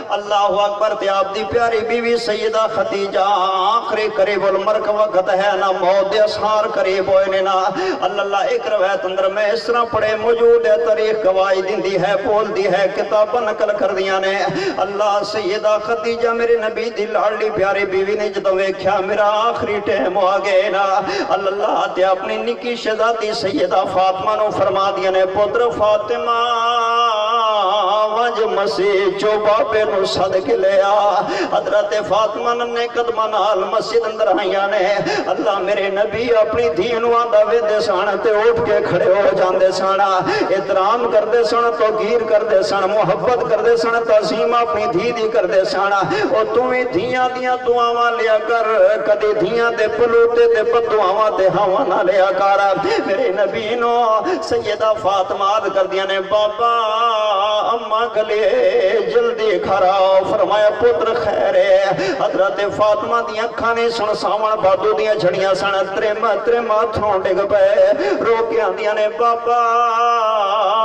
اللہ اکبر تے آپ دی پیاری بیوی سیدہ خدیجہ آخری قریب المرگ وقت ہے نا موت دے اسحار قریب ہوئے نے نا اللہ ایک روایت اندر میں اس طرح پڑے موجود ہے تاریخ گواہی دیندی ہے بول دی ہے کتاباں نقل کر دیاں نے اللہ سیدہ خدیجہ میرے نبی دی لاڈلی پیاری بیوی نے جدوں ویکھیا میرا آخری ٹائم آ گئے نا اللہ تے اپنی نکی شہزادی سیدہ فاطمہ نو فرما دیا نے پتر فاطمہ وج مسیح جو بابے نو صدق لیا حضرت فاطمہ نے قدمہ نال مسجد اندر آئیاں نے اللہ میرے نبی اپنی دین واندا ویدے سن تے اٹھ کے کھڑے ہو جاندے سن احترام کردے سن توقیر کردے سن محبت کردے سن تعظیم اپنی دھی دی کردے سن او تمہیں دھیاں دیاں دعاواں لیا کر کدی دھیاں دے پلوتے تے بددعاواں تے ہاواں نہ لیا کر میرے نبی نو سیدہ فاطمہ کردیاں نے بابا اماں گلے جلدی کھراؤ فرمایا پتر خیر ہے حضرت فاطمہ دیاں کھانے سن ساون بادو دیاں جھڑیاں سن ترم ہاتھوں ڈگ پے رو کے آندیاں نے بابا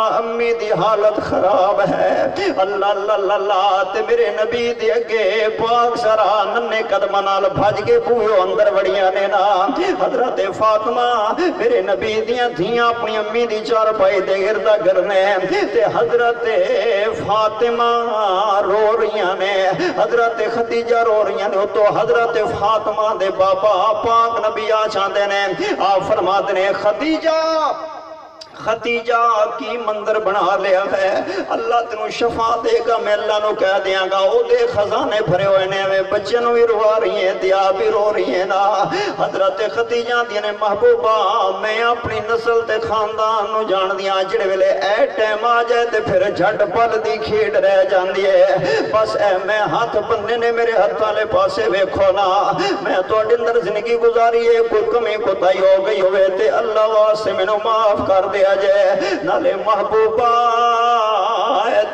امی دی حالت خراب ہے اللہ اللہ تے میرے نبی دے اگے پاک سرا ننے قدماں نال بھج کے بوئے اندر وڑیاں نے نا حضرت فاطمہ میرے نبی دیاں دھیاں اپنی امی دی چار پائی دے گردا گرنے تے حضرت فاطمہ رو رہیاں نے حضرت خدیجہ رو رہیاں نے تو حضرت فاطمہ دے بابا پاک نبی آ چاندے نے آپ فرماتے نے خدیجہ کی مندر بنا لیا ہے اللہ تنو شفا دے گا میں اللہ نو کہہ دیاں گا او دے خزانے بھرے ہوئے نے میں بچے نو بھی روا رہی ہیں دیا بھی رو رہی ہیں نا حضرت خدیجہ دینے محبوبہ میں اپنی نسل تے خاندان نو جان دیاں جڑے ویلے اے ٹائم آ جائے تے پھر جھٹ پل دی کھیڑ رہ جان دیئے بس اے میں ہاتھ بننے نے میرے ہاتھ لے پاسے ویکھو نا میں تو اندر زندگی گزاری ہے کوئی کمی کوتاہی ہو گئی ہوئے تے اللہ واسطے میں نو معاف کر دیا جائے نالے محبوبہ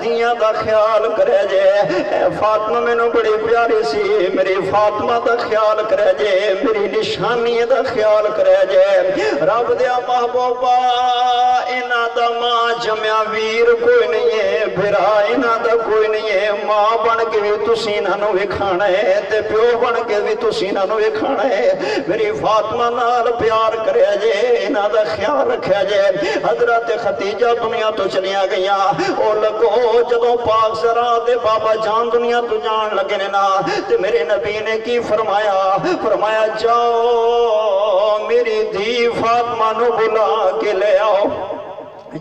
دیاں دا خیال کرے جائے فاطمہ میں نو بڑی پیاری سی میری فاطمہ دا خیال کرے جائے میری نشانی دا خیال کرے جائے رب دیا محبوبہ اینا دا ماں جمعہ ویر کوئی نہیں ہے بھرا اینا دا کوئی نہیں ہے ماں بن کے بھی تسی نہ نو وکھانا ہے تے پیو بن کے بھی تسی نہ نو وکھانا ہے میری فاطمہ نال پیار کرے جائے اینا دا خیال رکھے جائے حضرت خدیجہ دنیا تو چلیاں گئیاں اور لگو جدوں پاک زرا دے بابا جان دنیا تو جان لگے نا تے میرے نبی نے کی فرمایا جاؤ میری دھی فاطمہ نو بلا کے لے آؤ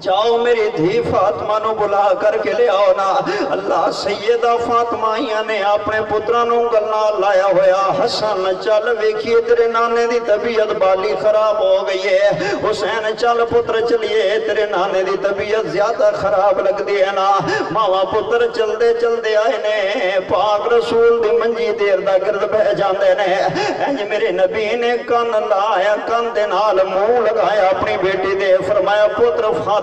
جاؤ میری دھی فاطمہ نو بلا کر کے لے آؤ نا۔ اللہ سیدہ فاطمہ نے اپنے پتروں نو گلنا لایا ہویا، حسن چل ویکھیے تیرے نانے دی طبیعت بالی خراب ہو گئی ہے، حسین چل پتر چلیے تیرے نانے دی طبیعت زیادہ خراب لگ دی ہے نا۔ ماوا پتر چل دے آئے نے، پاک رسول دی منجی دیر دا گرد بہ جاندے نے۔ انج میرے نبی نے کان لایا، کان دے نال منہ لگایا اپنی بیٹی دے، فرمایا پتر فاطمہ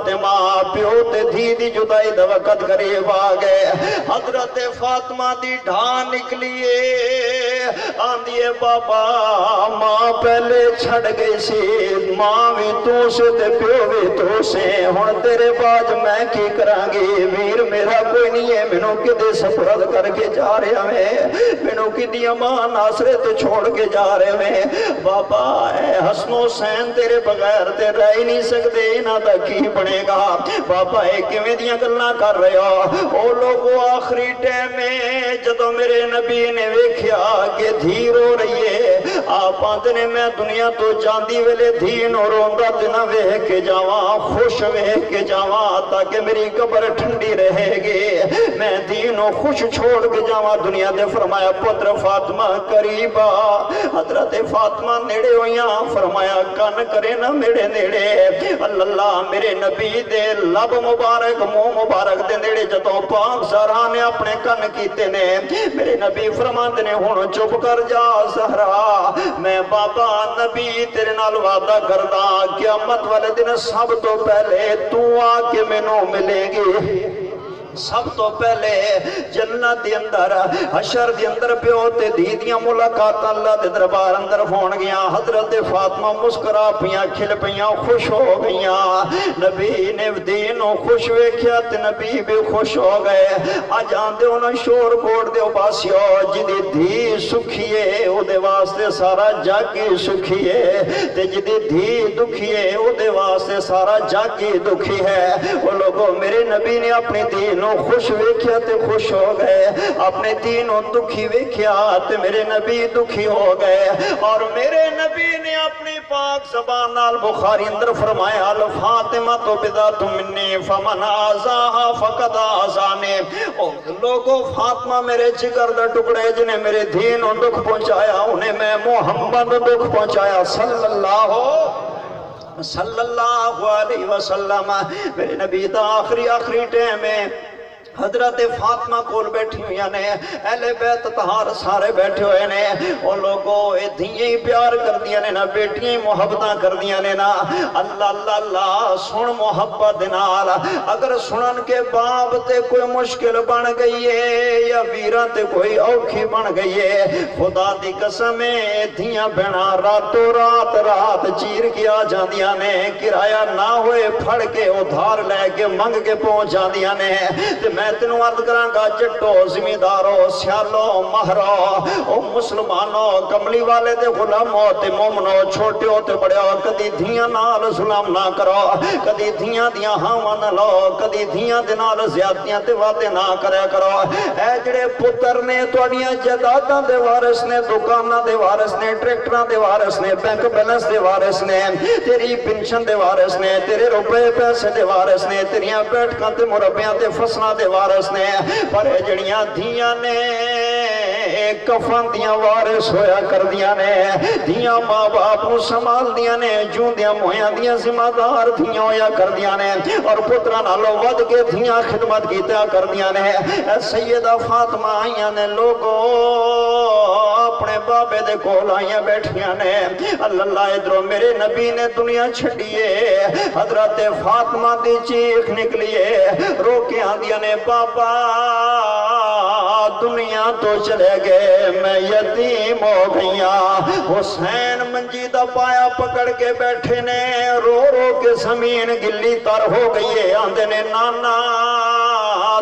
پیو تے دھی دی جدائی دا وقت قریب آ گئے۔ حضرت فاطمہ دی ڈھان نکلیے، آندیے بابا ماں پہلے چھڑ گئی سی، ماں بھی تو سے تے پیو بھی تو سے، ہن تیرے بعد میں کی کرانگی، ویر میرا کوئی نہیں ہے، مینوں کدے سپرد کر کے جا رہے ہیں، مینوں کدی ماں ناصرے تے چھوڑ کے جا رہے ہیں۔ بابا اے حسن حسین تیرے بغیر تے رہ ہی نہیں سکتے، انہاں دا کی بنے گا؟ بابا اے کیویں دیاں گلاں کر رہے ہو؟ او لوگو آخری ٹائم میں جدوں میرے نبی نے ویکھیا کہ دھی رو رہی ہے، آپ آندے نے میں دنیا تو جاندی ویلے دھی نو روندا تے نہ ویکھ کے جاواں، خوش ویکھ کے جاواں تاکہ میری قبر ٹھنڈی رہے گی، میں دھی نو خوش چھوڑ کے جاواں دنیا دے۔ فرمایا پتر فاطمہ قریب آ۔ حضرت فاطمہ نیڑے ہویاں، فرمایا کن کرے نہ میرے نیڑے۔ اللہ میرے نبی دے لب مبارک منہ مبارک دے نیڑے جدوں پاک زہرا نے اپنے کن کیتے نے، میرے نبی فرماندے نے ہن چپ کر جا زہرا، میں بابا نبی تیرے نال وعدہ کردا قیامت والے دن سب تو پہلے تو آ کے مینوں ملے گی، سب تو پہلے جنت دی اندر حشر دی اندر پیو تے دھی دیاں ملاقات اللہ دے دربار اندر ہون گیاں۔ حضرت فاطمہ مسکرا پیاں، کھل پیاں، خوش ہو گیاں۔ نبی نے دین نو خوش ویکھیا تے نبی بھی خوش ہو گئے۔ اج آندے انہاں شور کوٹ دے باسیو جدی دھی سکھیے او دے واسطے سارا جگ ہی سکھیے، تے جدی دھی دکھیے او دے واسطے سارا جگ ہی دکھی ہے۔ او لوگو میرے نبی نے اپنی دین نو خوش ویکھیا تے خوش ہو گئے، اپنے دینوں دکھی ویکھیا تے میرے نبی دکھی ہو گئے۔ اور میرے نبی نے اپنی پاک زبان نال بخاری اندر فرمایا الفاطمہ تو بذات منی فمن آزاہا فقد آزانے۔ لوگو فاطمہ میرے جگر دا ٹکڑے جنہیں میرے دینوں دکھ پہنچایا انہیں میں محمد دکھ پہنچایا صلی اللہ علیہ وسلم۔ میرے نبی دا آخری ٹائم ہے، حضرت فاطمہ کول بیٹھی ہوئی نے، اہل بیت طہار سارے بیٹھے ہوئے نے، وہ لوگوں دھیاں ہی پیار کر دیا نے نا، بیٹیاں ہی محبتاں کر دیا نے نا۔ اللہ اللہ اللہ سن محبت نال، اگر سنن کے باب تے کوئی مشکل بن گئی ہے یا ویران تے کوئی اوکھی بن گئی ہے، خدا دی قسمیں دھیاں بہنا راتوں رات چیر کے آ جاندیاں نے، کرایہ نہ ہوئے پھڑ کے ادھار لے کے منگ کے پہنچ جاندیاں نے۔ میں تینوں عرض کرانگا جٹو زمیندارو سیالو مہرو او مسلمانو کملی والے دے غلامو تے مومنو چھوٹے تے بڑے کدی دھیاں نال ظلم نہ کرو، کدی دھیاں دیاں ہاواں نہ لو، کدی دھیاں دے نال زیادتیاں تے وعدے نہ کریا کرو۔ اے جڑے پتر نے تواڈیاں جائیداداں دے وارث نے، دکاناں دے وارث نے، ٹریکٹراں دے وارث نے، بینک بیلنس دے وارث نے، تیری پنشن دے وارث نے، تیرے روپے پیسے دے وارث نے، تیریاں بیٹھکاں تے مربیاں تے فصلاں دے وارث نے، پر جڑیاں دھیاں نے کفن دیاں وارث ہویا کر دیاں نے، دھیاں ماں باپ کو سنبھال دیاں نے، جوں دیاں مویاں دیاں ذمہ دار دھیاں ہویا کر دیاں نے، اور پترا نالو ود کے دھیاں خدمت کیتا کر دیاں نے۔ سیدہ فاطمہ آئیاں نے، لوگو اپنے بابے دے کول آئیاں بیٹھیاں نے۔ اللہ ادھروں میرے نبی نے دنیا چھڑیے، حضرت فاطمہ دی چیخ نکلیے، رو کے آندیاں نے بابا دنیا تو چلے گئے، میں یتیم ہو گئیاں۔ حسین منجی دا پایا پکڑ کے بیٹھے نے، رو رو کے زمین گلی تر ہو گئی ہے، آندے نے نانا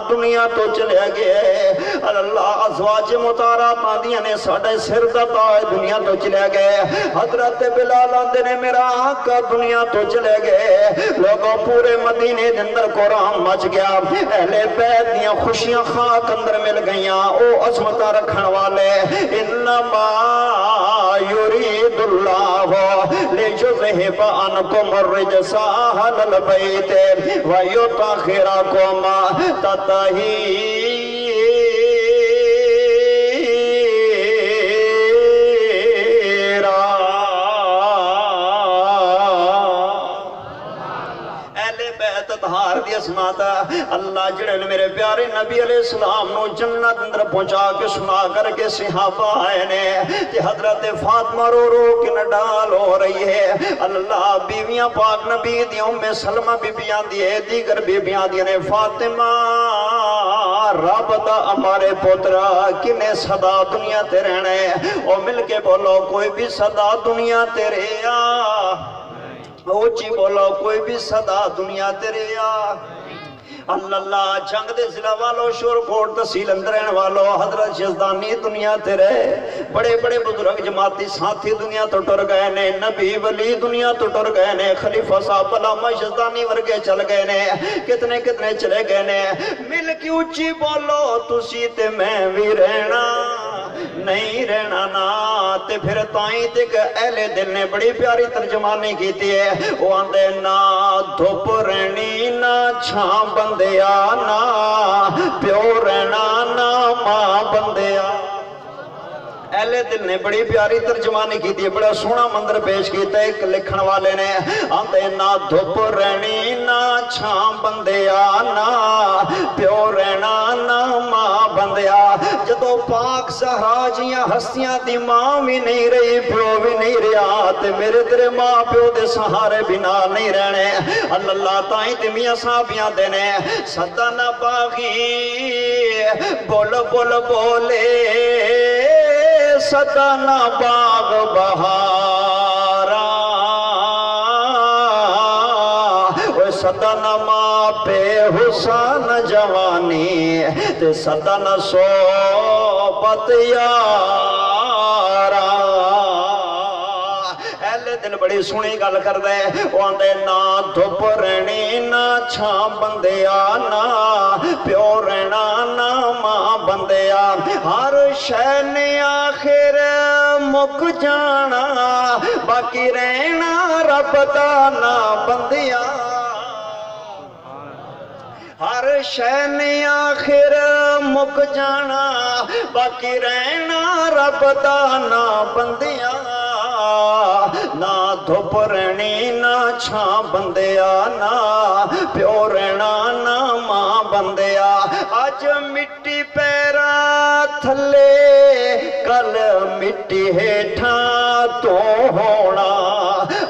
دنیا تو چلے گئے۔ اللہ ازواج مطہرات آندیاں نے ساڈے سر دا تاج دنیا تو چلے گئے۔ حضرت بلال آندے نے میرا آقا دنیا تو چلے گئے۔ لوگوں پورے مدینے دے اندر قرآن مچ گیا، اہل بیت دیاں خوشیاں خاک اندر مل گئیاں، او عظمتاں رکھن والے انما يريد الله ليذهب عنكم الرجس أهل البيت ويطهركم تطهيرا اہل بیت طہار دی اسمات اللہ جڑے میرے پیارے نبی علیہ السلام نو جنت اندر پہنچا کے سنا کر کے صحابہ آئے نے کہ حضرت فاطمہ رو رو کے نڈال ہو رہی ہے اللہ بیویاں پاک نبی دی ام سلمہ بیبیاں دیئے دیگر بیبیاں دیئے نے فاطمہ رب دا ہمارے پوترا کنے صدا دنیا تے رہنے اور مل کے بولو کوئی بھی صدا دنیا تے رہیا اوچی بولو کوئی بھی صدا دنیا تیرے یا اللہ جنگ دے ضلع والو شور کوٹ تحصیل اندرین والو حضرت یزدانی دنیا تیرے بڑے بڑے بزرگ جماعتی ساتھی دنیا تو ٹر گئے نے نبی ولی دنیا تو ٹر گئے نے خلیفہ صاحب علامہ یزدانی ورگے چل گئے نے کتنے کتنے چلے گئے نے مل کی اچھی بولو تسی تے میں بھی رہنا نہیں رہنا نا تے پھر تائیں تک اہل دل نے بڑی پیاری ترجمانی کی تھی ہے وہ آندے نا دھوپ رہنی نا چھاں بندیا نا پیو رہنا نا ماں بندیا اہل دل نے بڑی پیاری ترجمانی کی تھی بڑا سونا مندر پیش کیتا ایک لکھن والے نے آندے نا دھوپ رہنی نا چھاں بندیا نا پیو رہنا نا ماں بندیا جدو پاک زہرا جیاں ہستیاں دی ماں بھی نہیں رہی پیو بھی نہیں رہا تے میرے تیرے ماں پیو دے سہارے بنا نہیں رہنے اللہ تائیں تے میاں صاحبیاں دینے صدا نہ باغی بول بول بولے صدا نہ باغ بہارا صدا نہ ماں پہ حسن جوانی تے صدا نہ صحبت یارا اہل دل بڑی سنی گل کر دے وہ آندے نا دھوپ رہنی نا چھاں بندیا نا پیو رہنا نا ماں بندیا ہر شے نے آخر مک جانا باقی رہنا رب دا نا بندیا ہر شے نے آخر مک جانا باقی رہنا رب دا نا بندیا نا دھوپ رہنی نا چھاں بندیا نا پیو رہنا نا ماں بندیا آج مٹی پیرا تھلے کل مٹی ہیٹھاں تو ہونا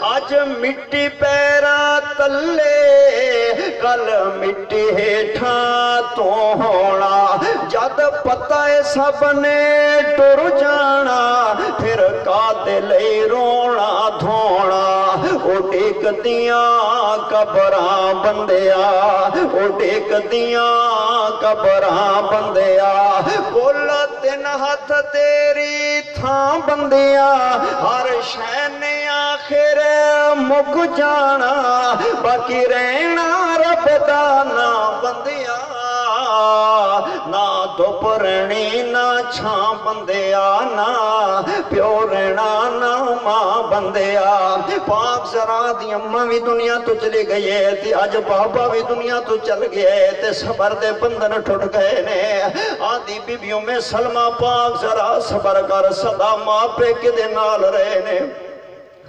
آج مٹی پیرا تھلے کل مٹی ہیٹھاں تو ہونا جد پتہ سب نے ٹر جانا پھر کادے لئی رونا دھونا اٹھک دیاں قبراں بندیا اٹھک دیاں قبراں بندیا بولا تین ہاتھ تیری تھاں بندیا ہر شے نے آخر مک جانا باقی رہنا رب دا نا بندیا نا دھوپ رہنی نا چھاں بندیا نا پیو رہنا نا ماں بندیا پاک ذرا دی اماں بھی دنیا تو چلی گئی ہے تی آج بابا بھی دنیا تو چل گئے تے صبر دے بندن ٹھٹ گئے نے آدھی بیبیوں میں سلمہ پاک ذرا صبر کر صدا ماں پہ کدے نال رہے نے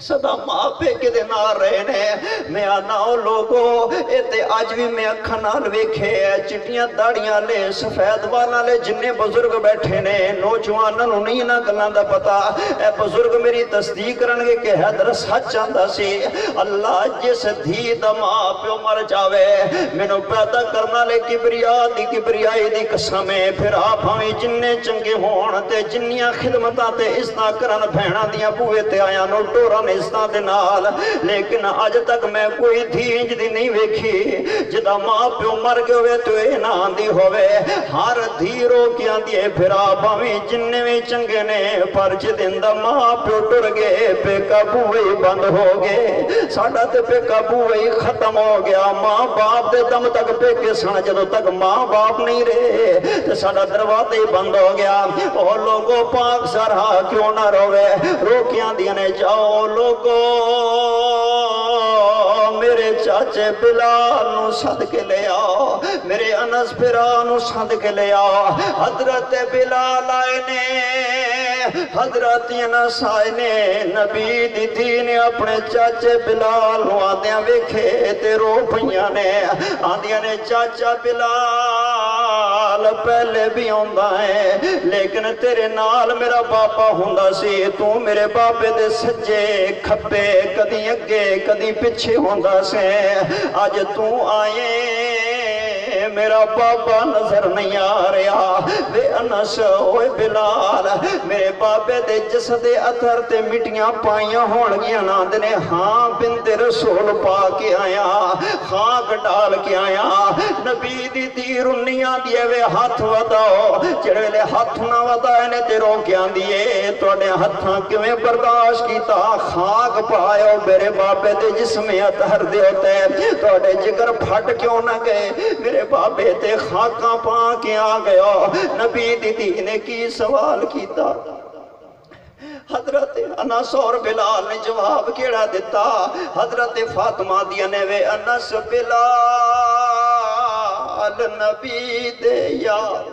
صدا ماں پہ کدے نہ رہنے میں آناؤ لوگو ایتے آج بھی میں اکھا نال ویکھے چٹیاں داڑیاں لے سفید والا لے جننے بزرگ بیٹھے نے نوجوانوں نہیں نہ گلان دا پتا اے بزرگ میری تصدیق کرنگے کہ حیدر سچ چاندہ سی اللہ جس دھی دا ماں پیو مر جاوے میں نو پیدا کرنا لے کبریائی دی قسمیں پھر آپ ہمیں جننے چنگے ہون تے جنیاں خدمتاں تے اسنا کرن بھینا دیاں بوئے تے آیا نو ٹورا اس دے نال لیکن آج تک میں کوئی دھی انج دی نہیں ویکھی جدا ماں پیو مر گئے تو اے نہ آندی ہوئے ہر دھی رو کے آندی ہے پھرا باویں جننے میں چنگے نے پر جدن دا ماں پیو ٹر گئے پہ قابوے بند ہو گئے ساڑا تے پہ قابوے ختم ہو گیا ماں باپ دے دم تک پہ کے سن جدو تک ماں باپ نہیں رہے تے ساڑا دروازے بند ہو گیا اور لوگوں پاک سرہا کیوں نہ روے روکیاں دینے جاؤ لوگوں میرے چاچے بلال نو سد کے لے آؤ میرے انس پھرا نو سد کے لے آؤ حضرت بلال آئے نے حضرت انس آئے نے نبی دی دھی نے اپنے چاچے بلال نو آدھیاں ویکھے تے رو پہیاں نے آدھیاں نے چاچا بلال پہلے بھی ہوندہ ہے لیکن تیرے نال میرا باپا ہوندہ سی تو میرے باپے دے سجے کھپے کدی اگے کدی پچھے ہوندہ سے آج تو آئے میرا بابا نظر نہیں آ رہا بے انس ہوئے بلال میرے بابے دے جسد اتھر تے مٹیاں پائیاں ہون گیا ناندنے ہاں بنت رسول پا کے آیا خاک ڈال کے آیا نبی دی دی رنیاں دیئے وے ہاتھ وداؤ چڑے لے ہاتھ نہ ودائے نے تے روکیاں دیئے توڑے ہاتھاں کیویں برداشت کیتا خاک پائے میرے بابے دے جسم اتھر دے ہوتے توڑے جگر پھٹ کیوں نہ گئے میرے بابے تے خاکاں پا کے آ گیا نبی دی نے کی سوال کیتا حضرت انس اور بلال نے جواب کیڑا دیتا حضرت فاطمہ دیا نے وے انس بلال نبی دے یار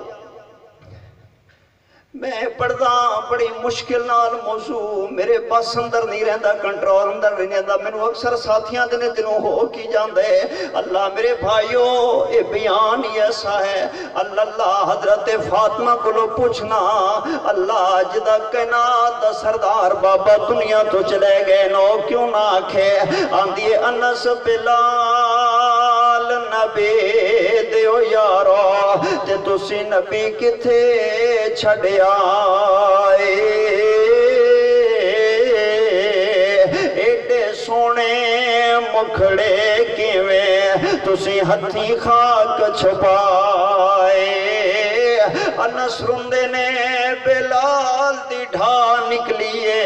میں پڑھدا بڑی مشکل نال موضوع میرے بس اندر نہیں رہندا کنٹرول اندر نہیں رہندا مینوں اکثر ساتھیاں دے دلوں ہو کی جاندے اللہ میرے بھائیو اے بیان ہی ایسا ہے اللہ حضرت فاطمہ کو پوچھنا اللہ جدا کائنات دا سردار بابا دنیا تو چلے گئے نو کیوں نہ آکھے آندی انس بلال نبی دیو یارو تے تسی نبی کتھے چھڑے آئے ایڈے سونے مکھڑے کیویں تسی ہتھی خاک چھپائے انس رندے نے بلال دی ڈھا نکلیے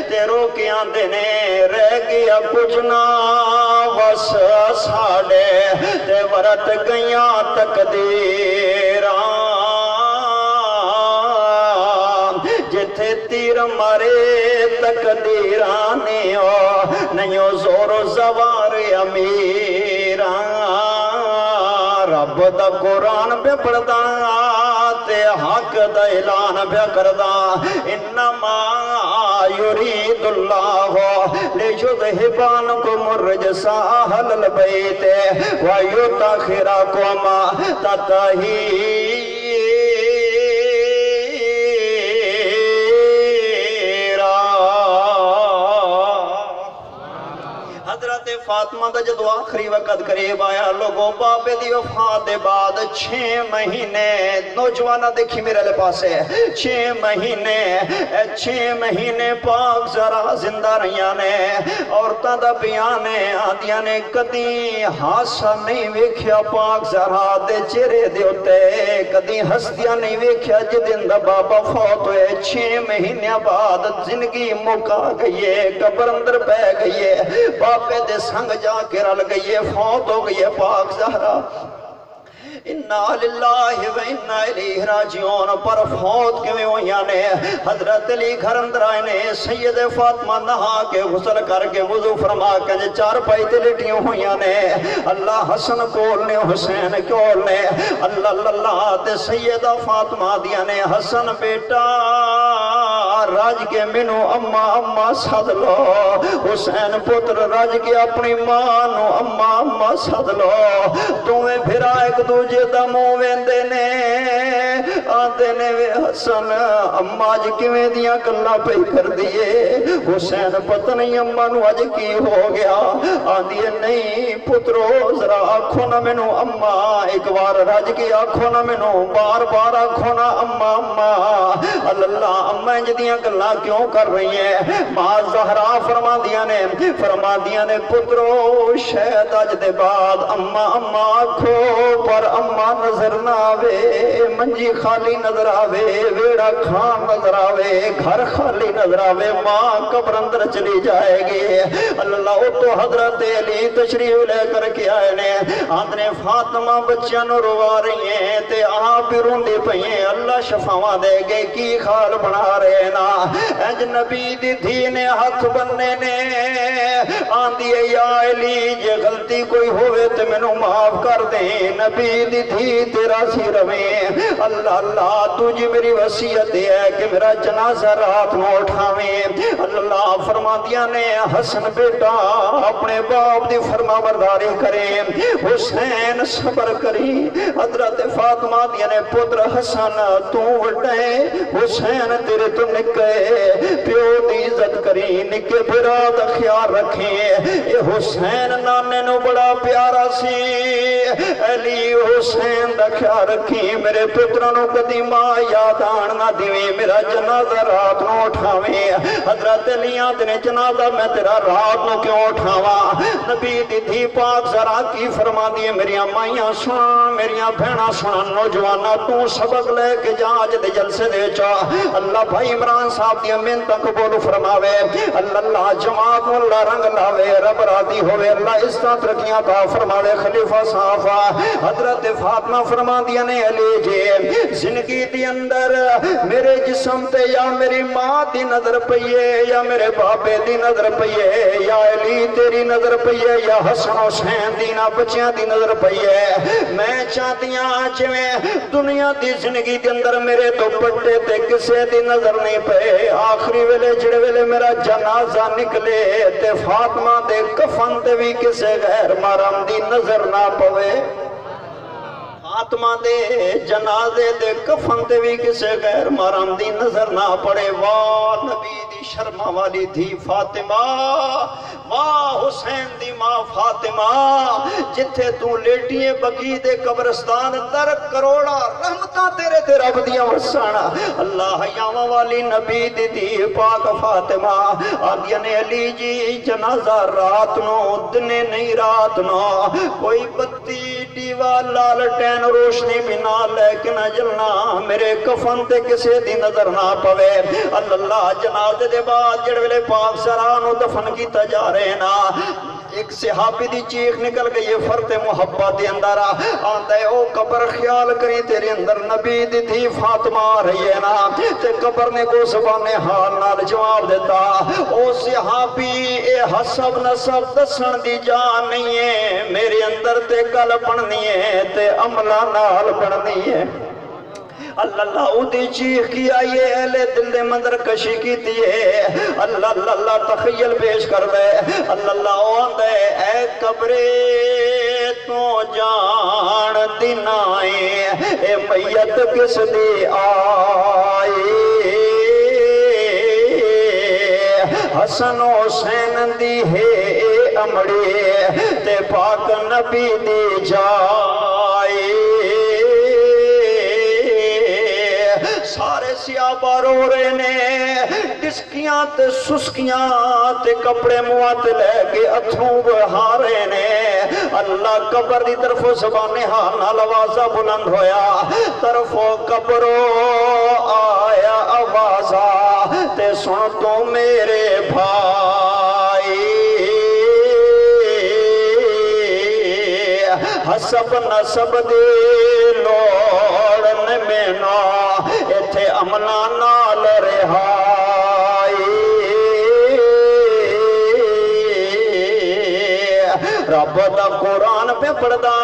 تے روکے آندے نے رہ گیا کچھ نہ وس ساڑے تے ورت گیاں تقدیراں جتھے تیر مارے تقدیرانے نہیں زور و زوار امیران رب دا قرآن پہ پڑھدا تے حق دا اعلان پہ کردا انما یرید اللہ لیذہب عنکم الرجس اہل البیت ویطہرکم تطہیرا فاطمہ دا جدو آخری وقت قریب آیا لوگوں بابے دی وفات دے بعد 6 مہینے نوجوانہ دیکھی میرے لے پاسے 6 مہینے پاک ذرا زندہ رہیاں نے عورتاں دا بیانے آدیاں نے کدی حادثہ نہیں ویکھیا پاک ذرا دے چہرے دے ہوتے کدی ہستیاں نہیں ویکھیا جدن دا بابا فوت ہوئے 6 مہینے بعد زندگی مکا گئی ہے قبر اندر بہ گئی ہے بابے دے سنگ جا کے رل گئی ہے فوت ہو گئی ہے پاک زہرا اِنَّا لِلَّهِ وَإِنَّا إِلَيْهِ راجعون پر فوت کیویں ہویاں نے حضرت علی گھر اندر آئے نے سید فاطمہ نہا کے غسل کر کے وضو فرما کے چار پائی تے لیٹیاں ہویاں نے اللہ حسن کول نے حسین کول نے اللہ تے سیدہ فاطمہ دیا نے حسن بیٹا راج کے منو اما سد لو حسین پتر راج کے اپنی ماں نو اما سد لو تمہیں پھرا ایک دوجہ دمو ویندے نے آدھے نے وے حسن اما آج کیویں دیاں کلا پہ کر دیے حسین پتہ نہیں اما نو آج کی ہو گیا آدھے نہیں پترو ذرا آنکھوں نہ منو اما ایک بار راج کی آنکھوں نہ منو بار آنکھوں نہ اما اللہ اما جدی دیاں گلاں کیوں کر رہی ہیں؟ ماں زہرا فرما دیاں نے پترو شاید اج دے بعد اما آکھو پر اما نظر نہ آوے، منجی خالی نظر آوے، ویڑا کھان نظر آوے، گھر خالی نظر آوے، ماں قبر اندر چلی جائے گی۔ اللہ تو حضرت علی تشریف لے کر کے آئے نے، آندھنے فاطمہ بچیاں نو روا رہی ہیں تے آپ بھی روندی پئیں، اللہ شفاواں دے گے کی خال بنا رہے نا۔ انج نبی دی دھی نے ہاتھ بننے نے آندھی ہے یا علی جے غلطی کوئی ہوئے تے میں نو معاف کر دیں، نبی دی دھی تیرا سی رویں، اللہ تجھے میری وصیت ہے کہ میرا جنازہ رات نو اٹھاویں۔ اللہ فرما دیا نے حسن بیٹا اپنے باپ دی فرما برداری کریں، حسین صبر کری، حضرت فاطمہ دیا نے پتر حسن تو وڈے، حسین تیرے تو نکے پیو دی عزت کری، نکے بھرا دا خیال رکھیں۔ اے حسین نانے نو بڑا پیارا سی، علی حسین دا خیال رکھیں، میرے پترانو کدی ماں یاد آن نہ دیویں، میرا جنازہ رات نو اٹھاویں۔ حضرت علی آدھنے جنازہ میں تیرا رات نو کیوں اٹھاواں؟ نبی دی دھی پاک ذرا کی فرما دیے میری مائیاں سنن، میری بہناں سنن، نوجوانا تو سبق لے کے جا اج دے جلسے دے چا۔ اللہ بھائی عمران صاحب دی محنت قبول فرماوے، اللہ جماعت نو اللہ رنگ لاوے، رب راضی ہوئے، اللہ عزت ترقیاں عطا فرماوے۔ خلیفہ صاحب حضرت فاطمہ فرما دیا نے علی جی زندگی دی اندر میرے جسم تے یا میری ماں دی نظر پئیے یا میرے بابے دی نظر پئیے یا علی تیری نظر پئیے یا حسن حسین دی نا بچیاں دی نظر پئیے، میں چاہتیاں جویں دنیا دی زندگی دی اندر میرے تو پٹے تے کسے دی نظر نہیں پئے، آخری ویلے جڑے ویلے میرا جنازہ نکلے تے فاطمہ دے کفن تے بھی کسے غیر محرم دی نظر نہ پوے، فاطمہ دے جنازے دے کفن تے بھی کسے غیر محرم دی نظر نہ پڑے۔ واہ نبی دی شرما والی دھی فاطمہ، واہ حسین دی ماں فاطمہ، جتھے تو لیٹیے بقی دے قبرستان در کروڑا رحمتاں تیرے تے رب دیاں ورسانا۔ اللہ حیاواں والی نبی دی دھی پاک فاطمہ آدیا نے علی جی جنازہ رات نو دنے نہیں رات نو، کوئی بتی دیوا لالٹین روشنی بھی نہ لے کے نہ جلنا، میرے کفن تے کسے دی نظر نہ پوے۔ اللہ جنازے دے بعد جڑ ویلے پاک سرانو دفن کیتا جا رہے نا، ایک صحابی دی چیخ نکل گئی فرت محبت دے اندر آندا ہے او قبر خیال کری تیرے اندر نبی دی تھی فاطمہ آ رہی ہے نا، تے قبر نے کو زبان حال نال جواب دیتا او صحابی اے حسب نسب دسن دی جان نہیں ہے، میرے اندر تے گل بننی ہے تے عملہ نال بننی ہے۔ اللہ دی چیخ کی آئیے اہل دل دے مندر کشی کی دیئے، اللہ تخیل پیش کر دے، اللہ آندے اے قبرے تو جان دینائے، اے میت کس دی آئے، حسن حسین دی ہے امڑے تے پاک نبی دی جائے، سارے سیابہ رو رہے نے، ڈسکیاں تے سسکیاں تے کپڑے موات لے کے اتھوں بہا رہے نے، اللہ قبر دی طرف زبان حال نال آوازہ بلند ہویا، طرف قبرو آیا آوازہ تے سن تو میرے بھائی، حسب نسب دے لوڑن میں نا ایتھے عملہ نال رہائی، رب دا قرآن پہ پڑھدا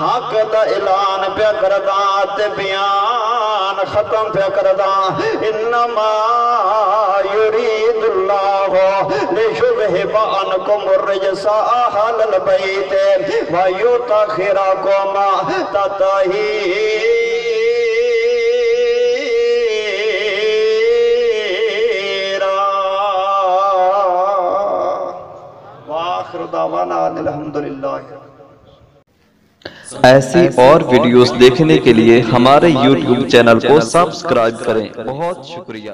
حق دا اعلان پہ کردا تے بیان ختم پہ کردا، انما یرید اللہ لیذہب عنکم الرجس اہل البیت ویطہرکم تطہیرا۔ وآخر دعوانا الحمدللہ۔ ایسی اور ویڈیوز دیکھنے کے لیے ہمارے YouTube چینل کو سبسکرائب کریں۔ بہت شکریہ۔